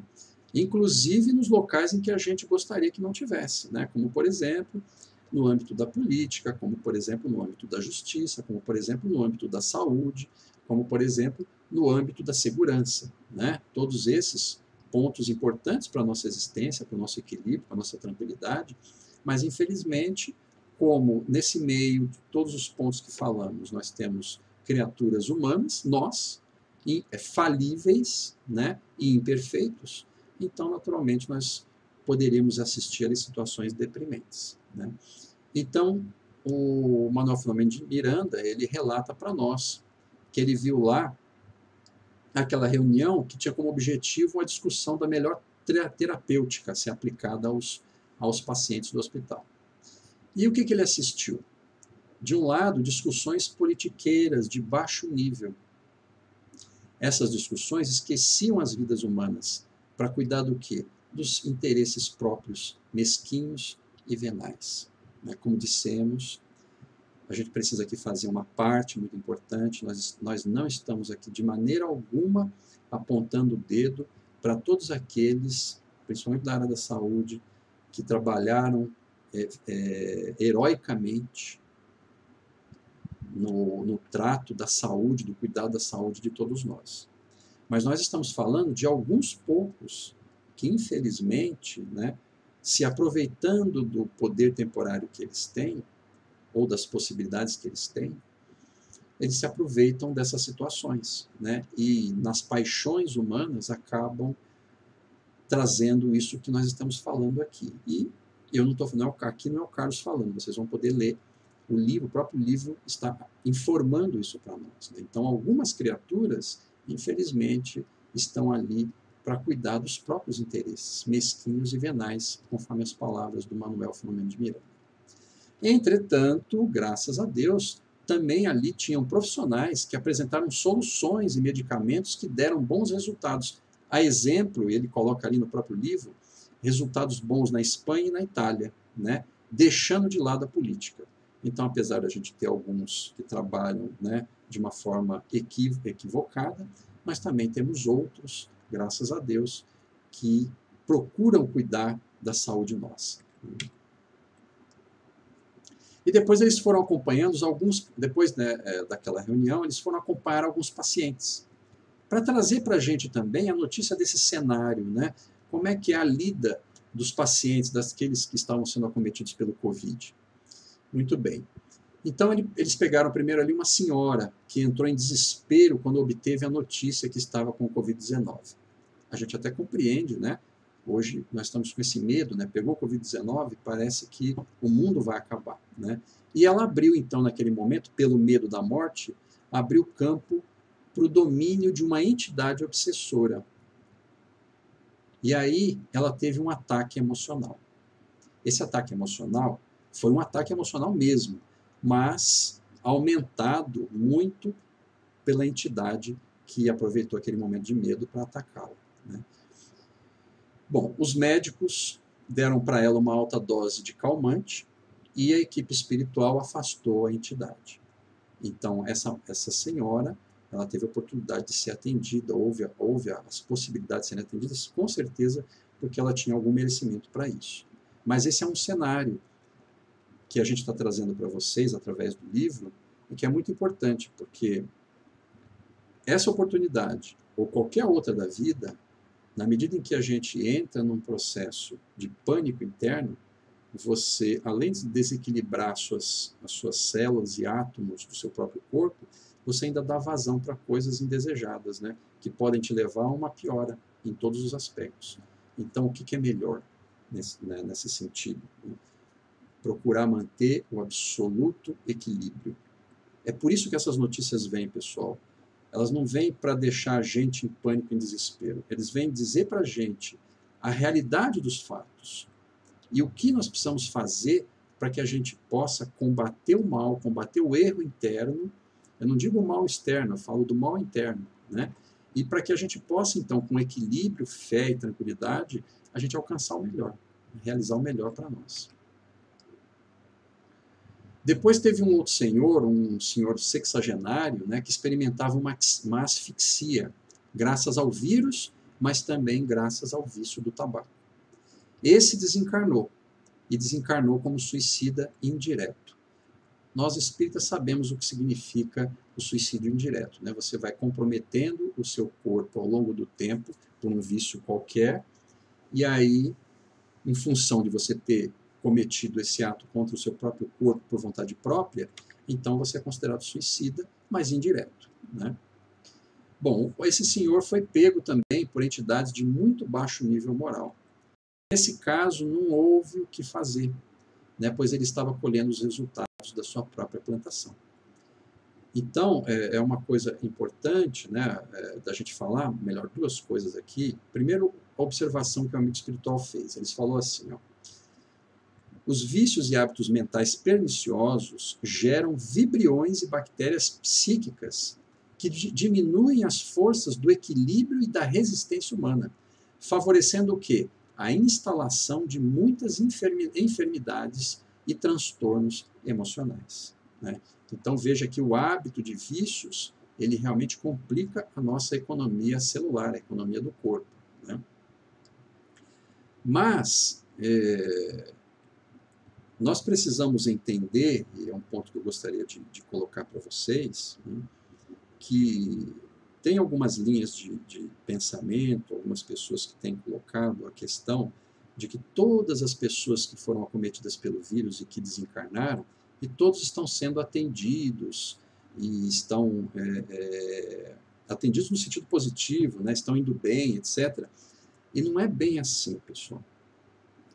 Inclusive nos locais em que a gente gostaria que não tivesse, né? Como, por exemplo, no âmbito da política, como, por exemplo, no âmbito da justiça, como, por exemplo, no âmbito da saúde, como, por exemplo, no âmbito da segurança, né? Todos esses pontos importantes para a nossa existência, para o nosso equilíbrio, para a nossa tranquilidade, mas, infelizmente, como nesse meio de todos os pontos que falamos, nós temos criaturas humanas, nós, falíveis, né, e imperfeitos, então, naturalmente, nós poderíamos assistir a situações deprimentes, né? Então, o Manuel Filomeno de Miranda, ele relata para nós que ele viu lá aquela reunião que tinha como objetivo a discussão da melhor terapêutica a ser aplicada aos pacientes do hospital. E o que ele assistiu? De um lado, discussões politiqueiras de baixo nível. Essas discussões esqueciam as vidas humanas para cuidar do quê? Dos interesses próprios, mesquinhos e venais. Como dissemos, a gente precisa aqui fazer uma parte muito importante. Nós não estamos aqui de maneira alguma apontando o dedo para todos aqueles, principalmente da área da saúde, que trabalharam heroicamente no trato da saúde, do cuidado da saúde de todos nós. Mas nós estamos falando de alguns poucos que, infelizmente, se aproveitando do poder temporário que eles têm, ou das possibilidades que eles têm, eles se aproveitam dessas situações, e nas paixões humanas acabam trazendo isso que nós estamos falando aqui. E eu não estou falando, aqui não é o Carlos falando, vocês vão poder ler o livro, o próprio livro está informando isso para nós. Então, algumas criaturas, infelizmente, estão ali para cuidar dos próprios interesses, mesquinhos e venais, conforme as palavras do Manuel Filomeno de Miranda. Entretanto, graças a Deus, também ali tinham profissionais que apresentaram soluções e medicamentos que deram bons resultados. A exemplo, ele coloca ali no próprio livro, resultados bons na Espanha e na Itália, deixando de lado a política. Então, apesar de a gente ter alguns que trabalham de uma forma equivocada, mas também temos outros, graças a Deus, que procuram cuidar da saúde nossa. E depois eles foram acompanhando depois daquela reunião, eles foram acompanhar alguns pacientes, para trazer para a gente também a notícia desse cenário, como é que é a lida dos pacientes, daqueles que estavam sendo acometidos pelo Covid. Muito bem. Então, eles pegaram primeiro ali uma senhora que entrou em desespero quando obteve a notícia que estava com o Covid-19. A gente até compreende, Hoje nós estamos com esse medo, Pegou o Covid-19, parece que o mundo vai acabar, E ela abriu, então, naquele momento, pelo medo da morte, abriu campo para o domínio de uma entidade obsessora. E aí ela teve um ataque emocional. Esse ataque emocional foi um ataque emocional mesmo, mas aumentado muito pela entidade que aproveitou aquele momento de medo para atacá-la. Bom, os médicos deram para ela uma alta dose de calmante e a equipe espiritual afastou a entidade. Então, essa senhora, ela teve a oportunidade de ser atendida, houve as possibilidades de serem atendidas, com certeza, porque ela tinha algum merecimento para isso. Mas esse é um cenário que a gente está trazendo para vocês através do livro, e que é muito importante, porque essa oportunidade, ou qualquer outra da vida, na medida em que a gente entra num processo de pânico interno, você, além de desequilibrar as suas células e átomos do seu próprio corpo, você ainda dá vazão para coisas indesejadas, que podem te levar a uma piora em todos os aspectos. Então, o que é melhor nesse sentido? Procurar manter o absoluto equilíbrio. É por isso que essas notícias vêm, pessoal. Elas não vêm para deixar a gente em pânico, em desespero. Eles vêm dizer para a gente a realidade dos fatos e o que nós precisamos fazer para que a gente possa combater o mal, combater o erro interno. Eu não digo o mal externo, eu falo do mal interno, E para que a gente possa, então, com equilíbrio, fé e tranquilidade, a gente alcançar o melhor, realizar o melhor para nós. Depois teve um outro senhor, um senhor sexagenário, que experimentava uma asfixia, graças ao vírus, mas também graças ao vício do tabaco. Esse desencarnou, e desencarnou como suicida indireto. Nós espíritas sabemos o que significa o suicídio indireto. Você vai comprometendo o seu corpo ao longo do tempo, por um vício qualquer, e aí, em função de você ter cometido esse ato contra o seu próprio corpo por vontade própria, então você é considerado suicida, mas indireto. Bom, esse senhor foi pego também por entidades de muito baixo nível moral. Nesse caso, não houve o que fazer, pois ele estava colhendo os resultados da sua própria plantação. Então, é uma coisa importante, né, da gente falar, melhor, duas coisas aqui. Primeiro, a observação que o amigo espiritual fez. Ele falou assim, ó, os vícios e hábitos mentais perniciosos geram vibriões e bactérias psíquicas que diminuem as forças do equilíbrio e da resistência humana, favorecendo o quê? A instalação de muitas enfermidades e transtornos emocionais, né? Então veja que o hábito de vícios, ele realmente complica a nossa economia celular, a economia do corpo, né? Mas nós precisamos entender, e é um ponto que eu gostaria de colocar para vocês, né, que tem algumas linhas de pensamento, algumas pessoas que têm colocado a questão de que todas as pessoas que foram acometidas pelo vírus e que desencarnaram, e todos estão sendo atendidos, e estão atendidos no sentido positivo, né, estão indo bem, etc. E não é bem assim, pessoal.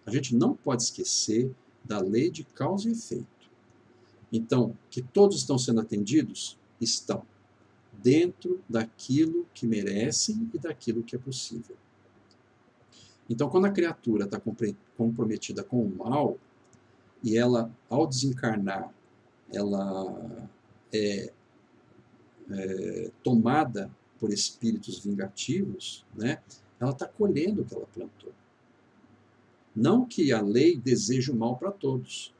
A gente não pode esquecer da lei de causa e efeito. Então, que todos estão sendo atendidos? Estão. Dentro daquilo que merecem e daquilo que é possível. Então, quando a criatura está comprometida com o mal, e ela, ao desencarnar, ela é tomada por espíritos vingativos, né, ela está colhendo o que ela plantou. Não que a lei deseje o mal para todos,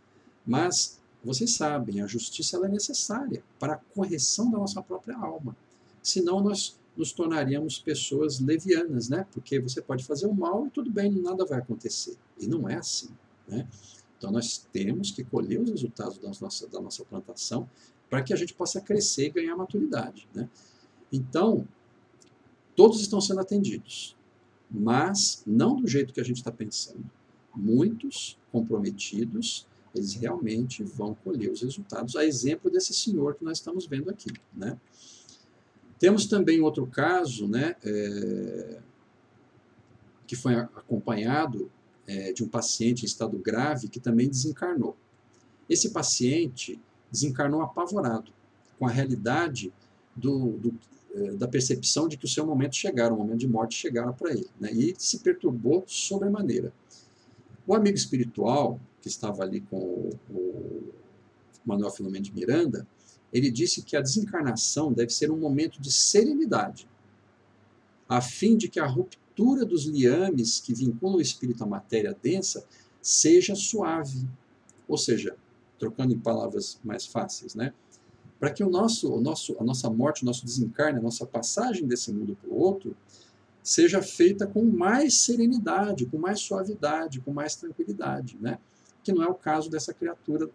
mas vocês sabem, a justiça ela é necessária para a correção da nossa própria alma. Senão nós nos tornaríamos pessoas levianas, né? Porque você pode fazer o mal e tudo bem, nada vai acontecer. E não é assim, né? Então nós temos que colher os resultados da nossa plantação para que a gente possa crescer e ganhar maturidade, né? Então, todos estão sendo atendidos, mas não do jeito que a gente está pensando. Muitos comprometidos, eles realmente vão colher os resultados, a exemplo desse senhor que nós estamos vendo aqui, né? Temos também outro caso, né, que foi acompanhado de um paciente em estado grave que também desencarnou. Esse paciente desencarnou apavorado com a realidade da percepção de que o seu momento chegara, o momento de morte chegara para ele, né, e se perturbou sobremaneira. O amigo espiritual, que estava ali com o Manuel Filomeno de Miranda, ele disse que a desencarnação deve ser um momento de serenidade, a fim de que a ruptura dos liames que vinculam o espírito à matéria densa seja suave. Ou seja, trocando em palavras mais fáceis, né? Para que a nossa morte, o nosso desencarne, a nossa passagem desse mundo para o outro, seja feita com mais serenidade, com mais suavidade, com mais tranquilidade, né? Que não é o caso dessa criatura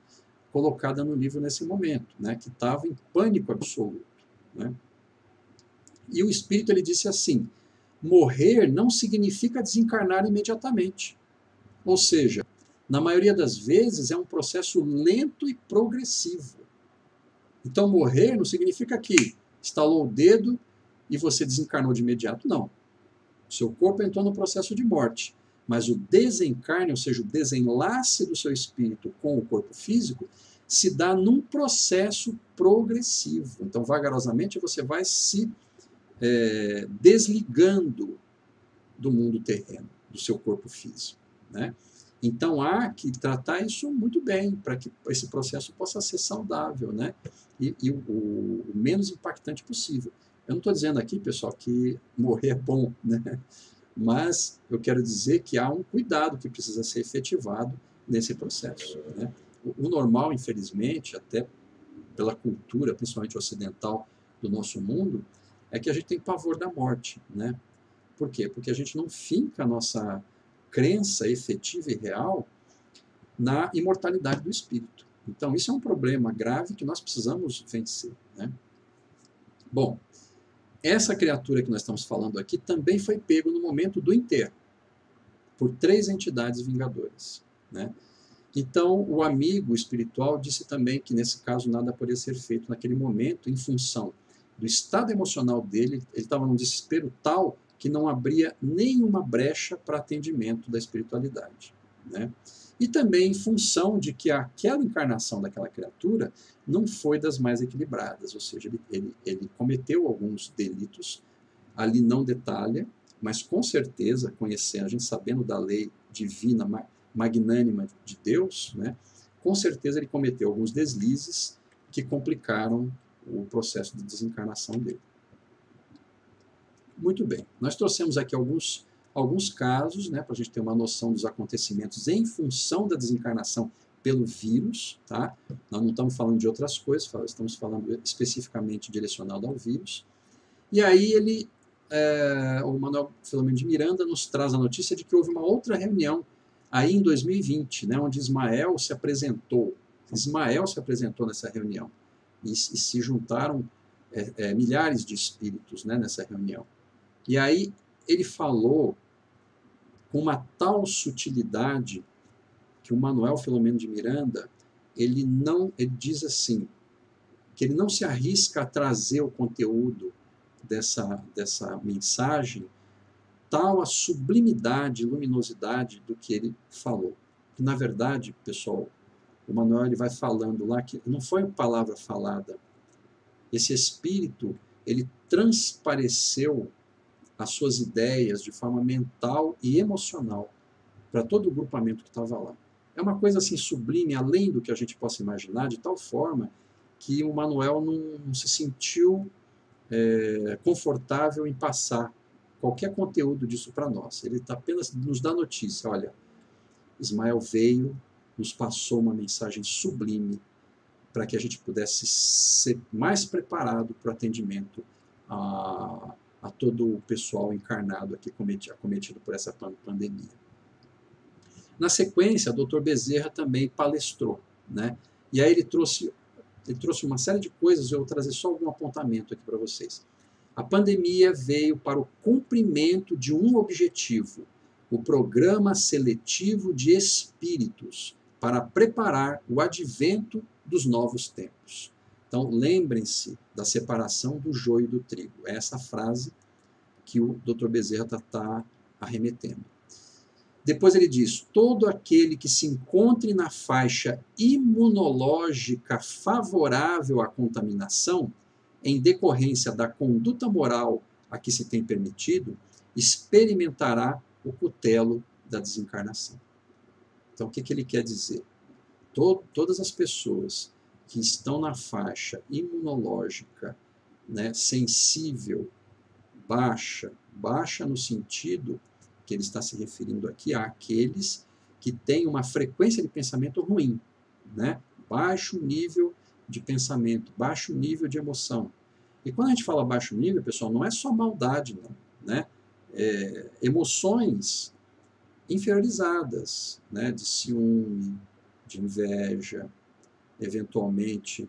colocada no livro nesse momento, né? Que estava em pânico absoluto, né? E o espírito ele disse assim: morrer não significa desencarnar imediatamente. Ou seja, na maioria das vezes é um processo lento e progressivo. Então morrer não significa que estalou o dedo e você desencarnou de imediato, não. O seu corpo entrou no processo de morte, mas o desencarne, ou seja, o desenlace do seu espírito com o corpo físico, se dá num processo progressivo. Então, vagarosamente, você vai se desligando do mundo terreno, do seu corpo físico, né? Então, há que tratar isso muito bem, para que esse processo possa ser saudável, né? E o menos impactante possível. Eu não estou dizendo aqui, pessoal, que morrer é bom, né? Mas eu quero dizer que há um cuidado que precisa ser efetivado nesse processo, né? O normal, infelizmente, até pela cultura, principalmente ocidental do nosso mundo, é que a gente tem pavor da morte, né? Por quê? Porque a gente não finca a nossa crença efetiva e real na imortalidade do espírito. Então, isso é um problema grave que nós precisamos vencer, né? Bom, essa criatura que nós estamos falando aqui também foi pego no momento do enterro por 3 entidades vingadoras, né? Então, o amigo espiritual disse também que, nesse caso, nada poderia ser feito naquele momento, em função do estado emocional dele. Ele estava num desespero tal que não abria nenhuma brecha para atendimento da espiritualidade, né? E também em função de que aquela encarnação daquela criatura não foi das mais equilibradas, ou seja, ele cometeu alguns delitos, ali não detalha, mas com certeza, conhecendo, a gente sabendo da lei divina, magnânima de Deus, né, com certeza ele cometeu alguns deslizes que complicaram o processo de desencarnação dele. Muito bem, nós trouxemos aqui alguns casos, né, para a gente ter uma noção dos acontecimentos em função da desencarnação pelo vírus, tá? Nós não estamos falando de outras coisas, estamos falando especificamente direcionado ao vírus. E aí o Manuel Filomeno de Miranda nos traz a notícia de que houve uma outra reunião aí em 2020, né, onde Ismael se apresentou nessa reunião e se juntaram milhares de espíritos, né, nessa reunião. E aí ele falou com uma tal sutilidade que o Manuel Filomeno de Miranda, ele diz assim, que ele não se arrisca a trazer o conteúdo dessa mensagem, tal a sublimidade, luminosidade do que ele falou. Que, na verdade, pessoal, o Manuel ele vai falando lá que não foi palavra falada. Esse espírito, ele transpareceu as suas ideias de forma mental e emocional para todo o grupamento que estava lá. É uma coisa assim sublime, além do que a gente possa imaginar, de tal forma que o Manuel não se sentiu confortável em passar qualquer conteúdo disso para nós. Ele apenas nos dá notícia, olha, Ismael veio, nos passou uma mensagem sublime para que a gente pudesse ser mais preparado para o atendimento a todo o pessoal encarnado aqui acometido por essa pandemia. Na sequência, o Dr. Bezerra também palestrou, né? E aí ele trouxe uma série de coisas, eu vou trazer só algum apontamento aqui para vocês. A pandemia veio para o cumprimento de um objetivo, o programa seletivo de espíritos, para preparar o advento dos novos tempos. Então, lembrem-se da separação do joio do trigo. É essa frase que o Dr. Bezerra está arremetendo. Depois ele diz, todo aquele que se encontre na faixa imunológica favorável à contaminação, em decorrência da conduta moral a que se tem permitido, experimentará o cutelo da desencarnação. Então, o que ele quer dizer? Todas as pessoas que estão na faixa imunológica, né, sensível, baixa no sentido que ele está se referindo aqui àqueles que têm uma frequência de pensamento ruim, né? Baixo nível de pensamento, baixo nível de emoção. E quando a gente fala baixo nível, pessoal, não é só maldade, não, né? Emoções inferiorizadas, né? De ciúme, de inveja, eventualmente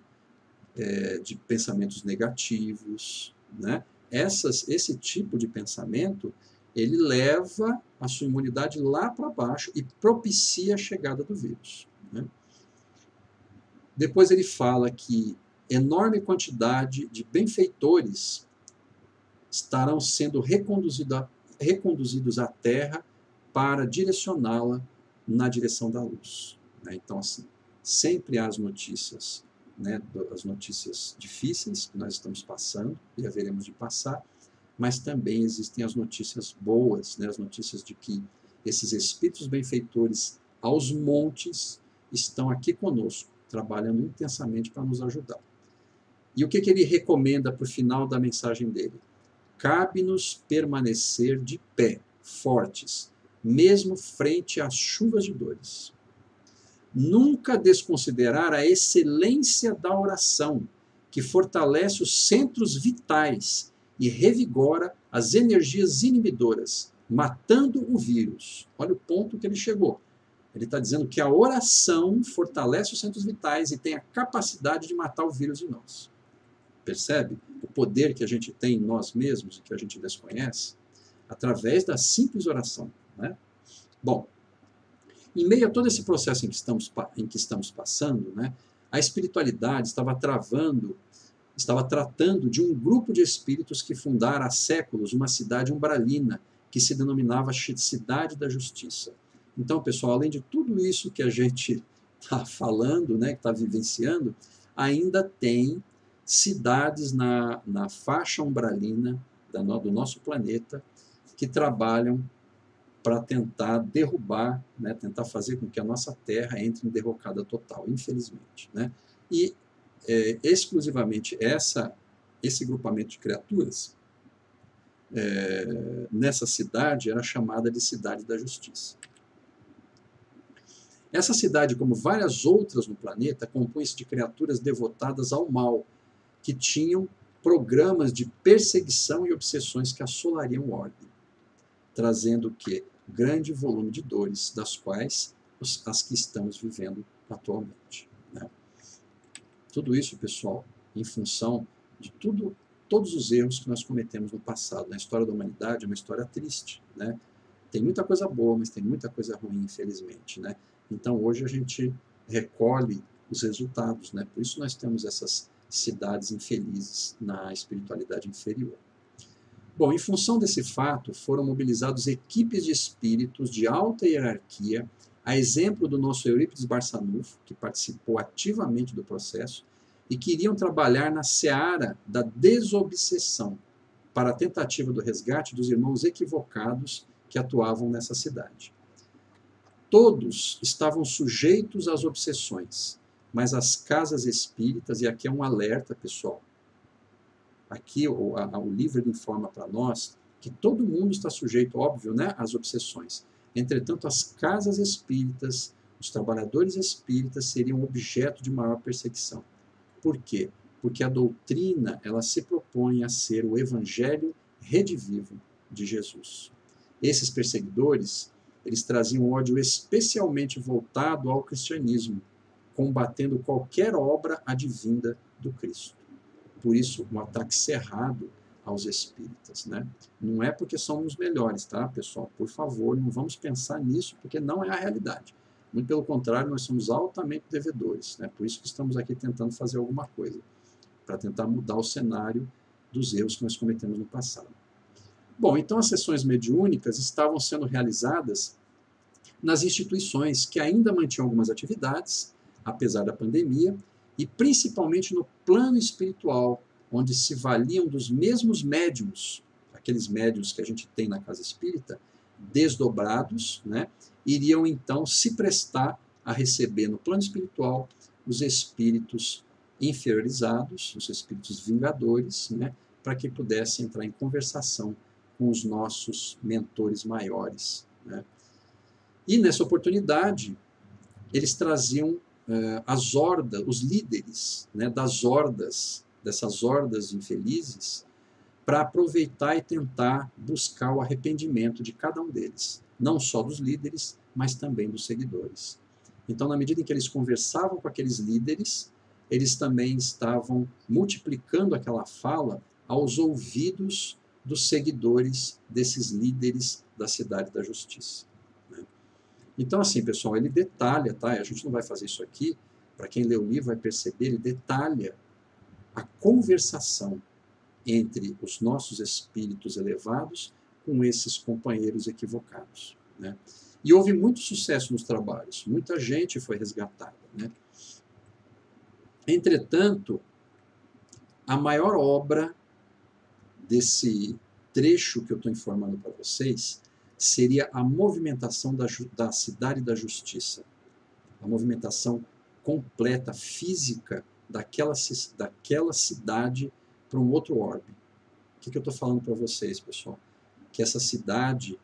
de pensamentos negativos, né? Esse tipo de pensamento, ele leva a sua imunidade lá para baixo e propicia a chegada do vírus, né? Depois ele fala que enorme quantidade de benfeitores estarão sendo reconduzidos à Terra para direcioná-la na direção da luz, né? Então, assim, sempre há as notícias, né, as notícias difíceis que nós estamos passando e haveremos de passar, mas também existem as notícias boas, né, as notícias de que esses espíritos benfeitores aos montes estão aqui conosco, trabalhando intensamente para nos ajudar. E o que ele recomenda para o final da mensagem dele? Cabe-nos permanecer de pé, fortes, mesmo frente às chuvas de dores. Nunca desconsiderar a excelência da oração, que fortalece os centros vitais e revigora as energias inibidoras, matando o vírus. Olha o ponto que ele chegou. Ele está dizendo que a oração fortalece os centros vitais e tem a capacidade de matar o vírus em nós. Percebe o poder que a gente tem em nós mesmos e que a gente desconhece? Através da simples oração, né? Bom, em meio a todo esse processo em que estamos passando, né, a espiritualidade estava tratando de um grupo de espíritos que fundara há séculos uma cidade umbralina que se denominava Cidade da Justiça. Então, pessoal, além de tudo isso que a gente está falando, né, que está vivenciando, ainda tem cidades na faixa umbralina do nosso planeta que trabalham para tentar derrubar, né, tentar fazer com que a nossa Terra entre em derrocada total, infelizmente, né? E exclusivamente esse grupamento de criaturas nessa cidade era chamada de Cidade da Justiça. Essa cidade, como várias outras no planeta, compõe-se de criaturas devotadas ao mal, que tinham programas de perseguição e obsessões que assolariam o orbe, trazendo o quê? Grande volume de dores, das quais as que estamos vivendo atualmente, né? Tudo isso, pessoal, em função de todos os erros que nós cometemos no passado. Na história da humanidade é uma história triste, né? Tem muita coisa boa, mas tem muita coisa ruim, infelizmente, né? Então, hoje a gente recolhe os resultados, né? Por isso nós temos essas cidades infelizes na espiritualidade inferior. Bom, em função desse fato, foram mobilizados equipes de espíritos de alta hierarquia, a exemplo do nosso Eurípides Barçanufo, que participou ativamente do processo, e que iriam trabalhar na seara da desobsessão, para a tentativa do resgate dos irmãos equivocados que atuavam nessa cidade. Todos estavam sujeitos às obsessões, mas as casas espíritas, e aqui é um alerta, pessoal, aqui o livro informa para nós que todo mundo está sujeito, óbvio, né, às obsessões. Entretanto, as casas espíritas, os trabalhadores espíritas seriam objeto de maior perseguição. Por quê? Porque a doutrina, ela se propõe a ser o evangelho redivivo de Jesus. Esses perseguidores, eles traziam ódio especialmente voltado ao cristianismo, combatendo qualquer obra advinda do Cristo. Por isso, um ataque cerrado aos espíritas, né? Não é porque somos melhores, tá, pessoal? Por favor, não vamos pensar nisso, porque não é a realidade. Muito pelo contrário, nós somos altamente devedores, né? Por isso que estamos aqui tentando fazer alguma coisa, para tentar mudar o cenário dos erros que nós cometemos no passado. Bom, então as sessões mediúnicas estavam sendo realizadas nas instituições que ainda mantinham algumas atividades, apesar da pandemia, e principalmente no plano espiritual, onde se valiam dos mesmos médiuns, aqueles médiuns que a gente tem na casa espírita, desdobrados, né, iriam então se prestar a receber no plano espiritual os espíritos inferiorizados, os espíritos vingadores, né, para que pudessem entrar em conversação com os nossos mentores maiores, né. E nessa oportunidade, eles traziam as hordas, os líderes, né, dessas hordas infelizes, para aproveitar e tentar buscar o arrependimento de cada um deles, não só dos líderes, mas também dos seguidores. Então, na medida em que eles conversavam com aqueles líderes, eles também estavam multiplicando aquela fala aos ouvidos dos seguidores desses líderes da Cidade da Justiça. Então, assim, pessoal, ele detalha, tá? A gente não vai fazer isso aqui, para quem lê o livro vai perceber, ele detalha a conversação entre os nossos espíritos elevados com esses companheiros equivocados, né? E houve muito sucesso nos trabalhos, muita gente foi resgatada, né? Entretanto, a maior obra desse trecho que eu estou informando para vocês seria a movimentação da Cidade da Justiça, a movimentação completa, física, daquela cidade para um outro orbe. O que eu estou falando para vocês, pessoal? Que essa cidade,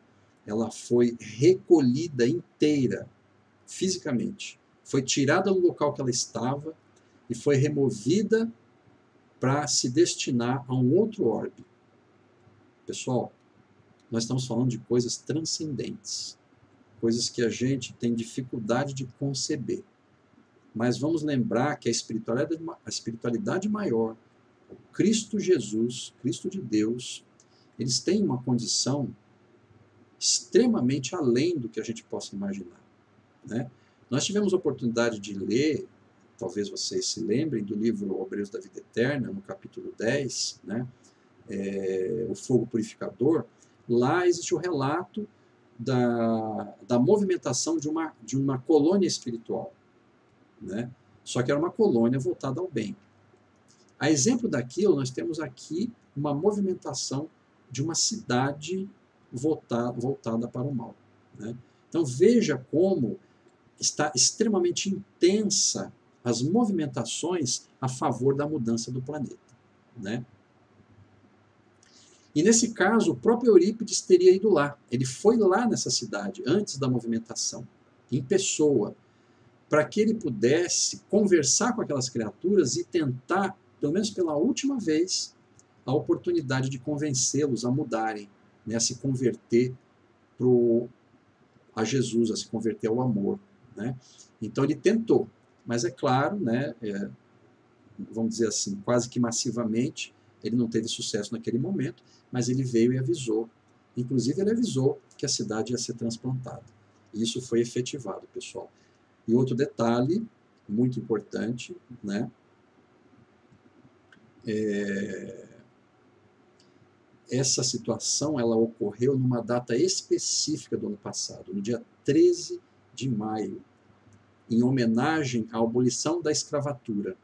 ela foi recolhida inteira, fisicamente. Foi tirada do local que ela estava e foi removida para se destinar a um outro orbe. Pessoal, nós estamos falando de coisas transcendentes, coisas que a gente tem dificuldade de conceber. Mas vamos lembrar que a espiritualidade maior, o Cristo Jesus, Cristo de Deus, eles têm uma condição extremamente além do que a gente possa imaginar, né? Nós tivemos a oportunidade de ler, talvez vocês se lembrem, do livro Obreiros da Vida Eterna, no capítulo 10, né? O Fogo Purificador. Lá existe o relato da movimentação de uma colônia espiritual, né? Só que era uma colônia voltada ao bem. A exemplo daquilo, nós temos aqui uma movimentação de uma cidade voltada para o mal, né? Então veja como está extremamente intensa as movimentações a favor da mudança do planeta, né? E nesse caso, o próprio Eurípides teria ido lá. Ele foi lá nessa cidade, antes da movimentação, em pessoa, para que ele pudesse conversar com aquelas criaturas e tentar, pelo menos pela última vez, a oportunidade de convencê-los a mudarem, né, a se converter a Jesus, a se converter ao amor, né? Então ele tentou, mas é claro, né, vamos dizer assim, quase que massivamente, ele não teve sucesso naquele momento, mas ele veio e avisou. Inclusive ele avisou que a cidade ia ser transplantada. E isso foi efetivado, pessoal. E outro detalhe, muito importante, né? Essa situação ela ocorreu numa data específica do ano passado, no dia 13 de maio, em homenagem à abolição da escravatura.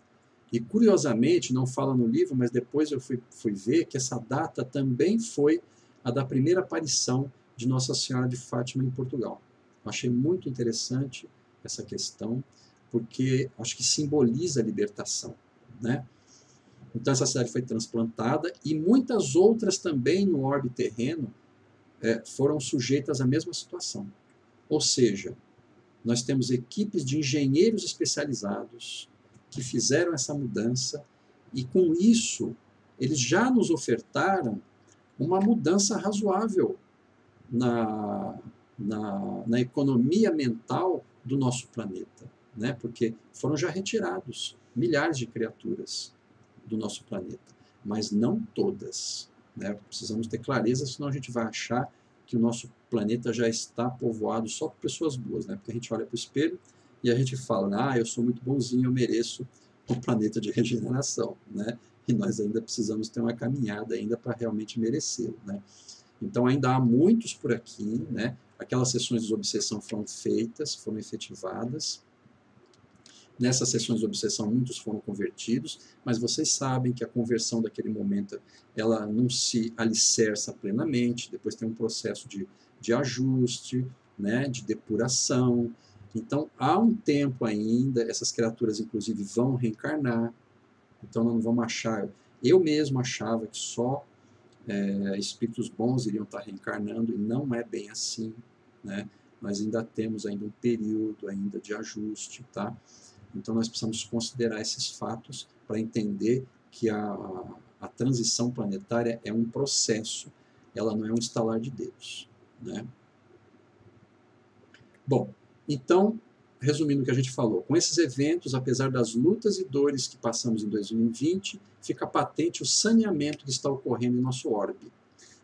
E, curiosamente, não fala no livro, mas depois eu fui ver que essa data também foi a da primeira aparição de Nossa Senhora de Fátima em Portugal. Eu achei muito interessante essa questão, porque acho que simboliza a libertação, né? Então, essa cidade foi transplantada e muitas outras também no orbe terreno foram sujeitas à mesma situação. Ou seja, nós temos equipes de engenheiros especializados que fizeram essa mudança e, com isso, eles já nos ofertaram uma mudança razoável na economia mental do nosso planeta, né? Porque foram já retirados milhares de criaturas do nosso planeta, mas não todas, né? Precisamos ter clareza, senão a gente vai achar que o nosso planeta já está povoado só por pessoas boas, né? Porque a gente olha para o espelho e a gente fala, eu sou muito bonzinho, eu mereço um planeta de regeneração, né? E nós ainda precisamos ter uma caminhada ainda para realmente merecê-lo, né? Então ainda há muitos por aqui, né? Aquelas sessões de desobsessão foram feitas, foram efetivadas. Nessas sessões de obsessão, muitos foram convertidos, mas vocês sabem que a conversão daquele momento, ela não se alicerça plenamente, depois tem um processo de ajuste, né, de depuração. Então, há um tempo ainda, essas criaturas, inclusive, vão reencarnar. Então, nós não vamos achar... Eu mesmo achava que só espíritos bons iriam estar reencarnando, e não é bem assim, né? Nós ainda temos ainda um período ainda de ajuste, tá? Então, nós precisamos considerar esses fatos para entender que a transição planetária é um processo, ela não é um estalar de dedos, né? Bom, então, resumindo o que a gente falou, com esses eventos, apesar das lutas e dores que passamos em 2020, fica patente o saneamento que está ocorrendo em nosso orbe,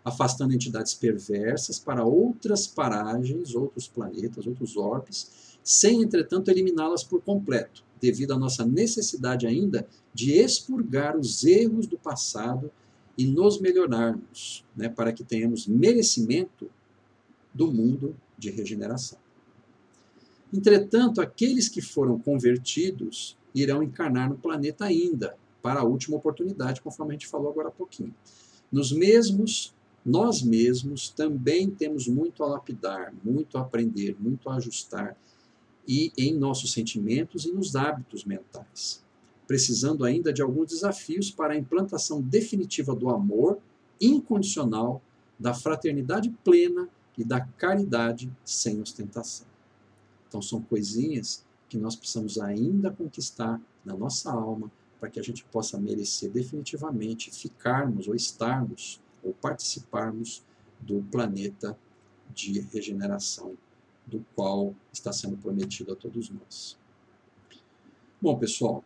afastando entidades perversas para outras paragens, outros planetas, outros orbes, sem, entretanto, eliminá-las por completo, devido à nossa necessidade ainda de expurgar os erros do passado e nos melhorarmos, né, para que tenhamos merecimento do mundo de regeneração. Entretanto, aqueles que foram convertidos irão encarnar no planeta ainda, para a última oportunidade, conforme a gente falou agora há pouquinho. Nós mesmos também temos muito a lapidar, muito a aprender, muito a ajustar, e em nossos sentimentos e nos hábitos mentais, precisando ainda de alguns desafios para a implantação definitiva do amor incondicional, da fraternidade plena e da caridade sem ostentação. Então são coisinhas que nós precisamos ainda conquistar na nossa alma para que a gente possa merecer definitivamente ficarmos ou estarmos ou participarmos do planeta de regeneração do qual está sendo prometido a todos nós. Bom, pessoal,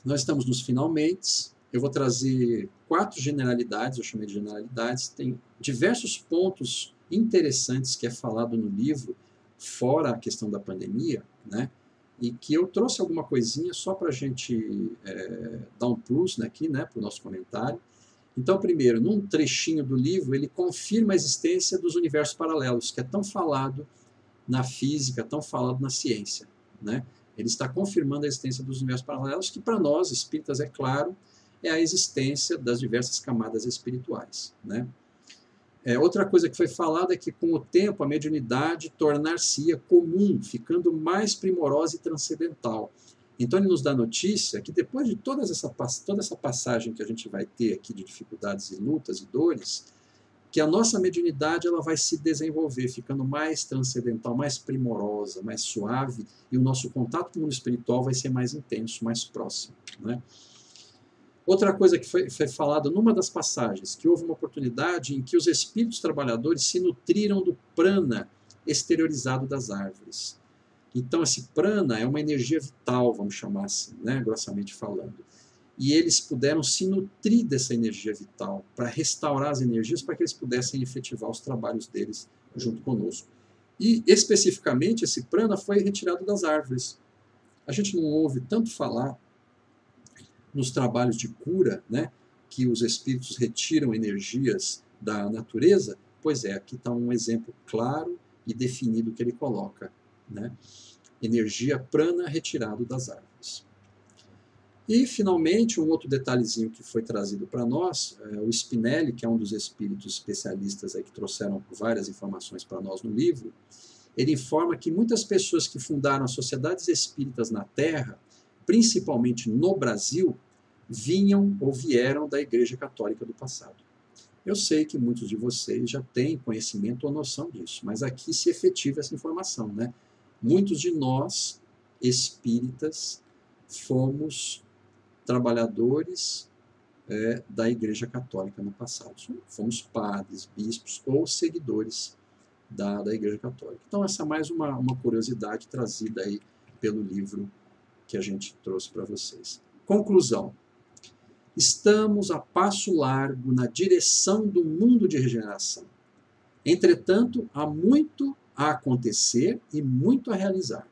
nós estamos nos finalmente. Eu vou trazer 4 generalidades, eu chamei de generalidades. Tem diversos pontos interessantes que é falado no livro, fora a questão da pandemia, né? E que eu trouxe alguma coisinha só para a gente dar um plus aqui, né, para o nosso comentário. Então, primeiro, num trechinho do livro, ele confirma a existência dos universos paralelos, que é tão falado na física, tão falado na ciência, né? Ele está confirmando a existência dos universos paralelos, que para nós, espíritas, é claro, é a existência das diversas camadas espirituais, né? Outra coisa que foi falada é que, com o tempo, a mediunidade tornar-se-ia comum, ficando mais primorosa e transcendental. Então, ele nos dá notícia que, depois de toda essa passagem que a gente vai ter aqui de dificuldades e lutas e dores, que a nossa mediunidade ela vai se desenvolver, ficando mais transcendental, mais primorosa, mais suave, e o nosso contato com o mundo espiritual vai ser mais intenso, mais próximo, né? Outra coisa que foi falada numa das passagens, que houve uma oportunidade em que os espíritos trabalhadores se nutriram do prana exteriorizado das árvores. Então, esse prana é uma energia vital, vamos chamar assim, né, grossamente falando. E eles puderam se nutrir dessa energia vital para restaurar as energias para que eles pudessem efetivar os trabalhos deles junto conosco. E, especificamente, esse prana foi retirado das árvores. A gente não ouve tanto falar nos trabalhos de cura, né, que os espíritos retiram energias da natureza. Pois é, aqui está um exemplo claro e definido que ele coloca, né? Energia prana retirado das árvores. E, finalmente, um outro detalhezinho que foi trazido para nós, o Spinelli, que é um dos espíritos especialistas aí que trouxeram várias informações para nós no livro, ele informa que muitas pessoas que fundaram as sociedades espíritas na Terra, principalmente no Brasil, vinham ou vieram da Igreja Católica do passado. Eu sei que muitos de vocês já têm conhecimento ou noção disso, mas aqui se efetiva essa informação, né? Muitos de nós, espíritas, fomos trabalhadores da Igreja Católica no passado. Fomos padres, bispos ou seguidores da Igreja Católica. Então, essa é mais uma curiosidade trazida aí pelo livro que a gente trouxe para vocês. Conclusão. Estamos a passo largo na direção do mundo de regeneração. Entretanto, há muito a acontecer e muito a realizar.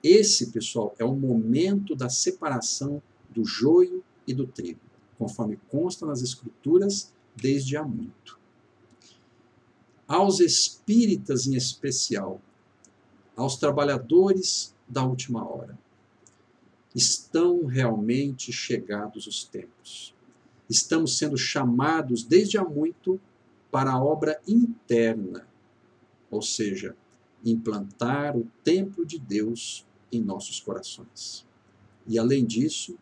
Esse, pessoal, é o momento da separação do joio e do trigo, conforme consta nas Escrituras desde há muito. Aos espíritas em especial, aos trabalhadores da última hora, estão realmente chegados os tempos. Estamos sendo chamados desde há muito para a obra interna, ou seja, implantar o templo de Deus em nossos corações. E, além disso,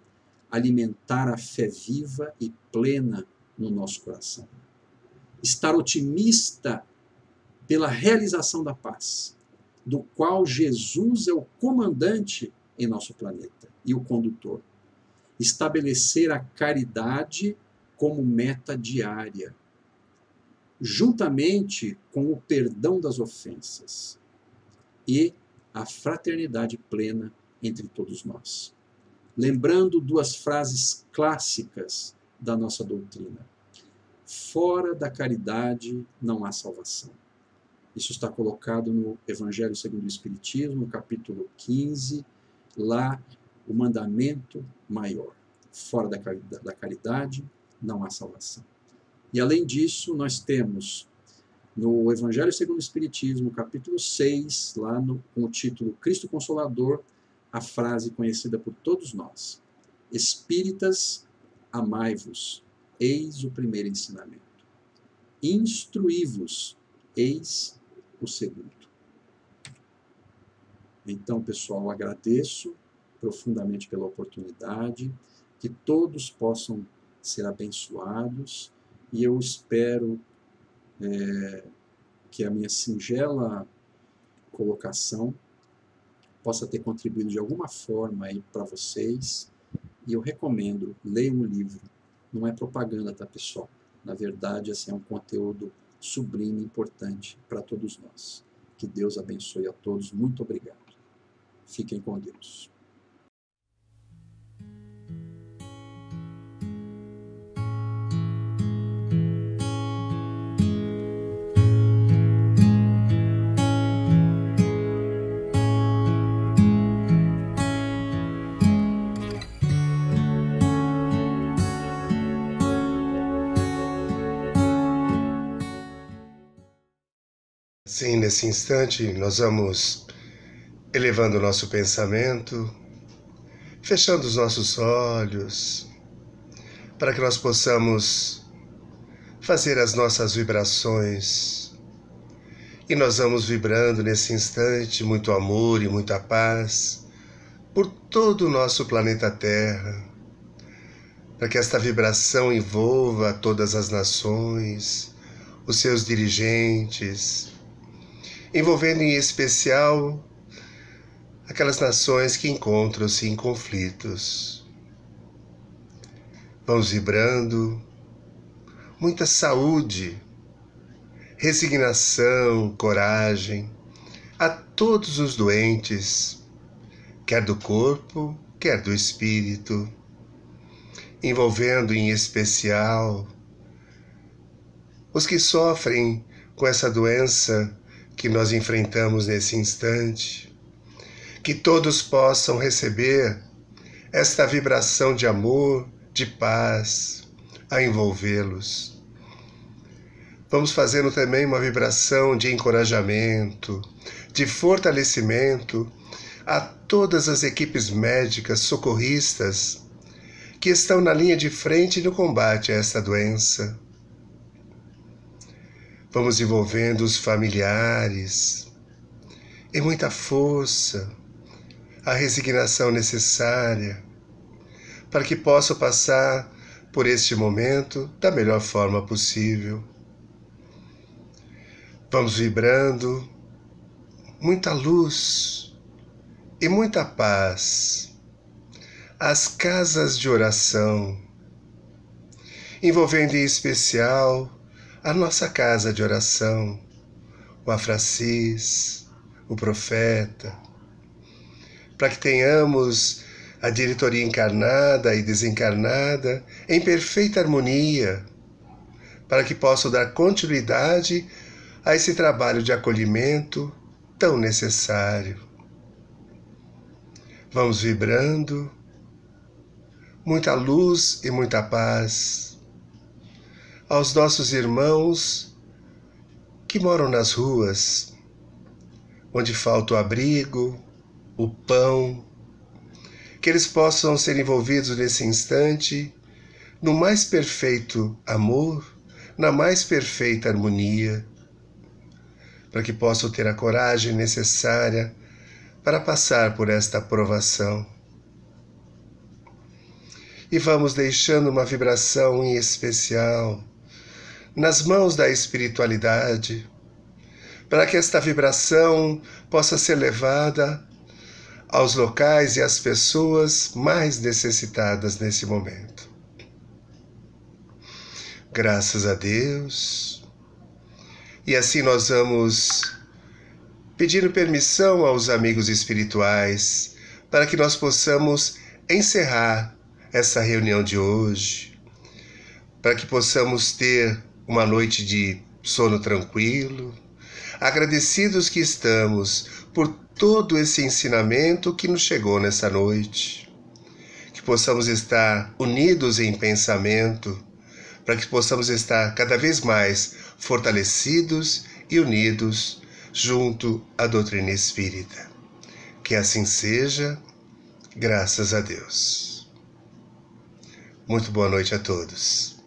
alimentar a fé viva e plena no nosso coração. Estar otimista pela realização da paz, do qual Jesus é o comandante em nosso planeta e o condutor. Estabelecer a caridade como meta diária, juntamente com o perdão das ofensas e a fraternidade plena entre todos nós. Lembrando duas frases clássicas da nossa doutrina. Fora da caridade não há salvação. Isso está colocado no Evangelho segundo o Espiritismo, no capítulo 15, lá o mandamento maior. Fora da caridade não há salvação. E, além disso, nós temos no Evangelho segundo o Espiritismo, capítulo 6, lá com o título Cristo Consolador, a frase conhecida por todos nós. Espíritas, amai-vos, eis o primeiro ensinamento. Instruí-vos, eis o segundo. Então, pessoal, agradeço profundamente pela oportunidade, que todos possam ser abençoados, e eu espero que a minha singela colocação possa ter contribuído de alguma forma aí para vocês, e eu recomendo, leiam o livro. Não é propaganda, tá, pessoal? Na verdade, assim, é um conteúdo sublime, importante para todos nós. Que Deus abençoe a todos. Muito obrigado. Fiquem com Deus. Sim, nesse instante nós vamos elevando o nosso pensamento, fechando os nossos olhos, para que nós possamos fazer as nossas vibrações. E nós vamos vibrando nesse instante muito amor e muita paz por todo o nosso planeta Terra, para que esta vibração envolva todas as nações, os seus dirigentes, envolvendo em especial aquelas nações que encontram-se em conflitos. Vamos vibrando muita saúde, resignação, coragem a todos os doentes, quer do corpo, quer do espírito, envolvendo em especial os que sofrem com essa doença que nós enfrentamos nesse instante, que todos possam receber esta vibração de amor, de paz, a envolvê-los. Vamos fazendo também uma vibração de encorajamento, de fortalecimento a todas as equipes médicas, socorristas, que estão na linha de frente no combate a esta doença. Vamos envolvendo os familiares e muita força, a resignação necessária para que possam passar por este momento da melhor forma possível. Vamos vibrando muita luz e muita paz às casas de oração, envolvendo em especial a nossa casa de oração, o Afracis, o Profeta, para que tenhamos a diretoria encarnada e desencarnada em perfeita harmonia, para que possam dar continuidade a esse trabalho de acolhimento tão necessário. Vamos vibrando muita luz e muita paz aos nossos irmãos que moram nas ruas, onde falta o abrigo, o pão, que eles possam ser envolvidos nesse instante no mais perfeito amor, na mais perfeita harmonia, para que possam ter a coragem necessária para passar por esta provação. E vamos deixando uma vibração em especial nas mãos da espiritualidade, para que esta vibração possa ser levada aos locais e às pessoas mais necessitadas nesse momento. Graças a Deus. E assim nós vamos pedindo permissão aos amigos espirituais para que nós possamos encerrar essa reunião de hoje, para que possamos ter uma noite de sono tranquilo, agradecidos que estamos por todo esse ensinamento que nos chegou nessa noite, que possamos estar unidos em pensamento, para que possamos estar cada vez mais fortalecidos e unidos junto à doutrina espírita. Que assim seja, graças a Deus. Muito boa noite a todos.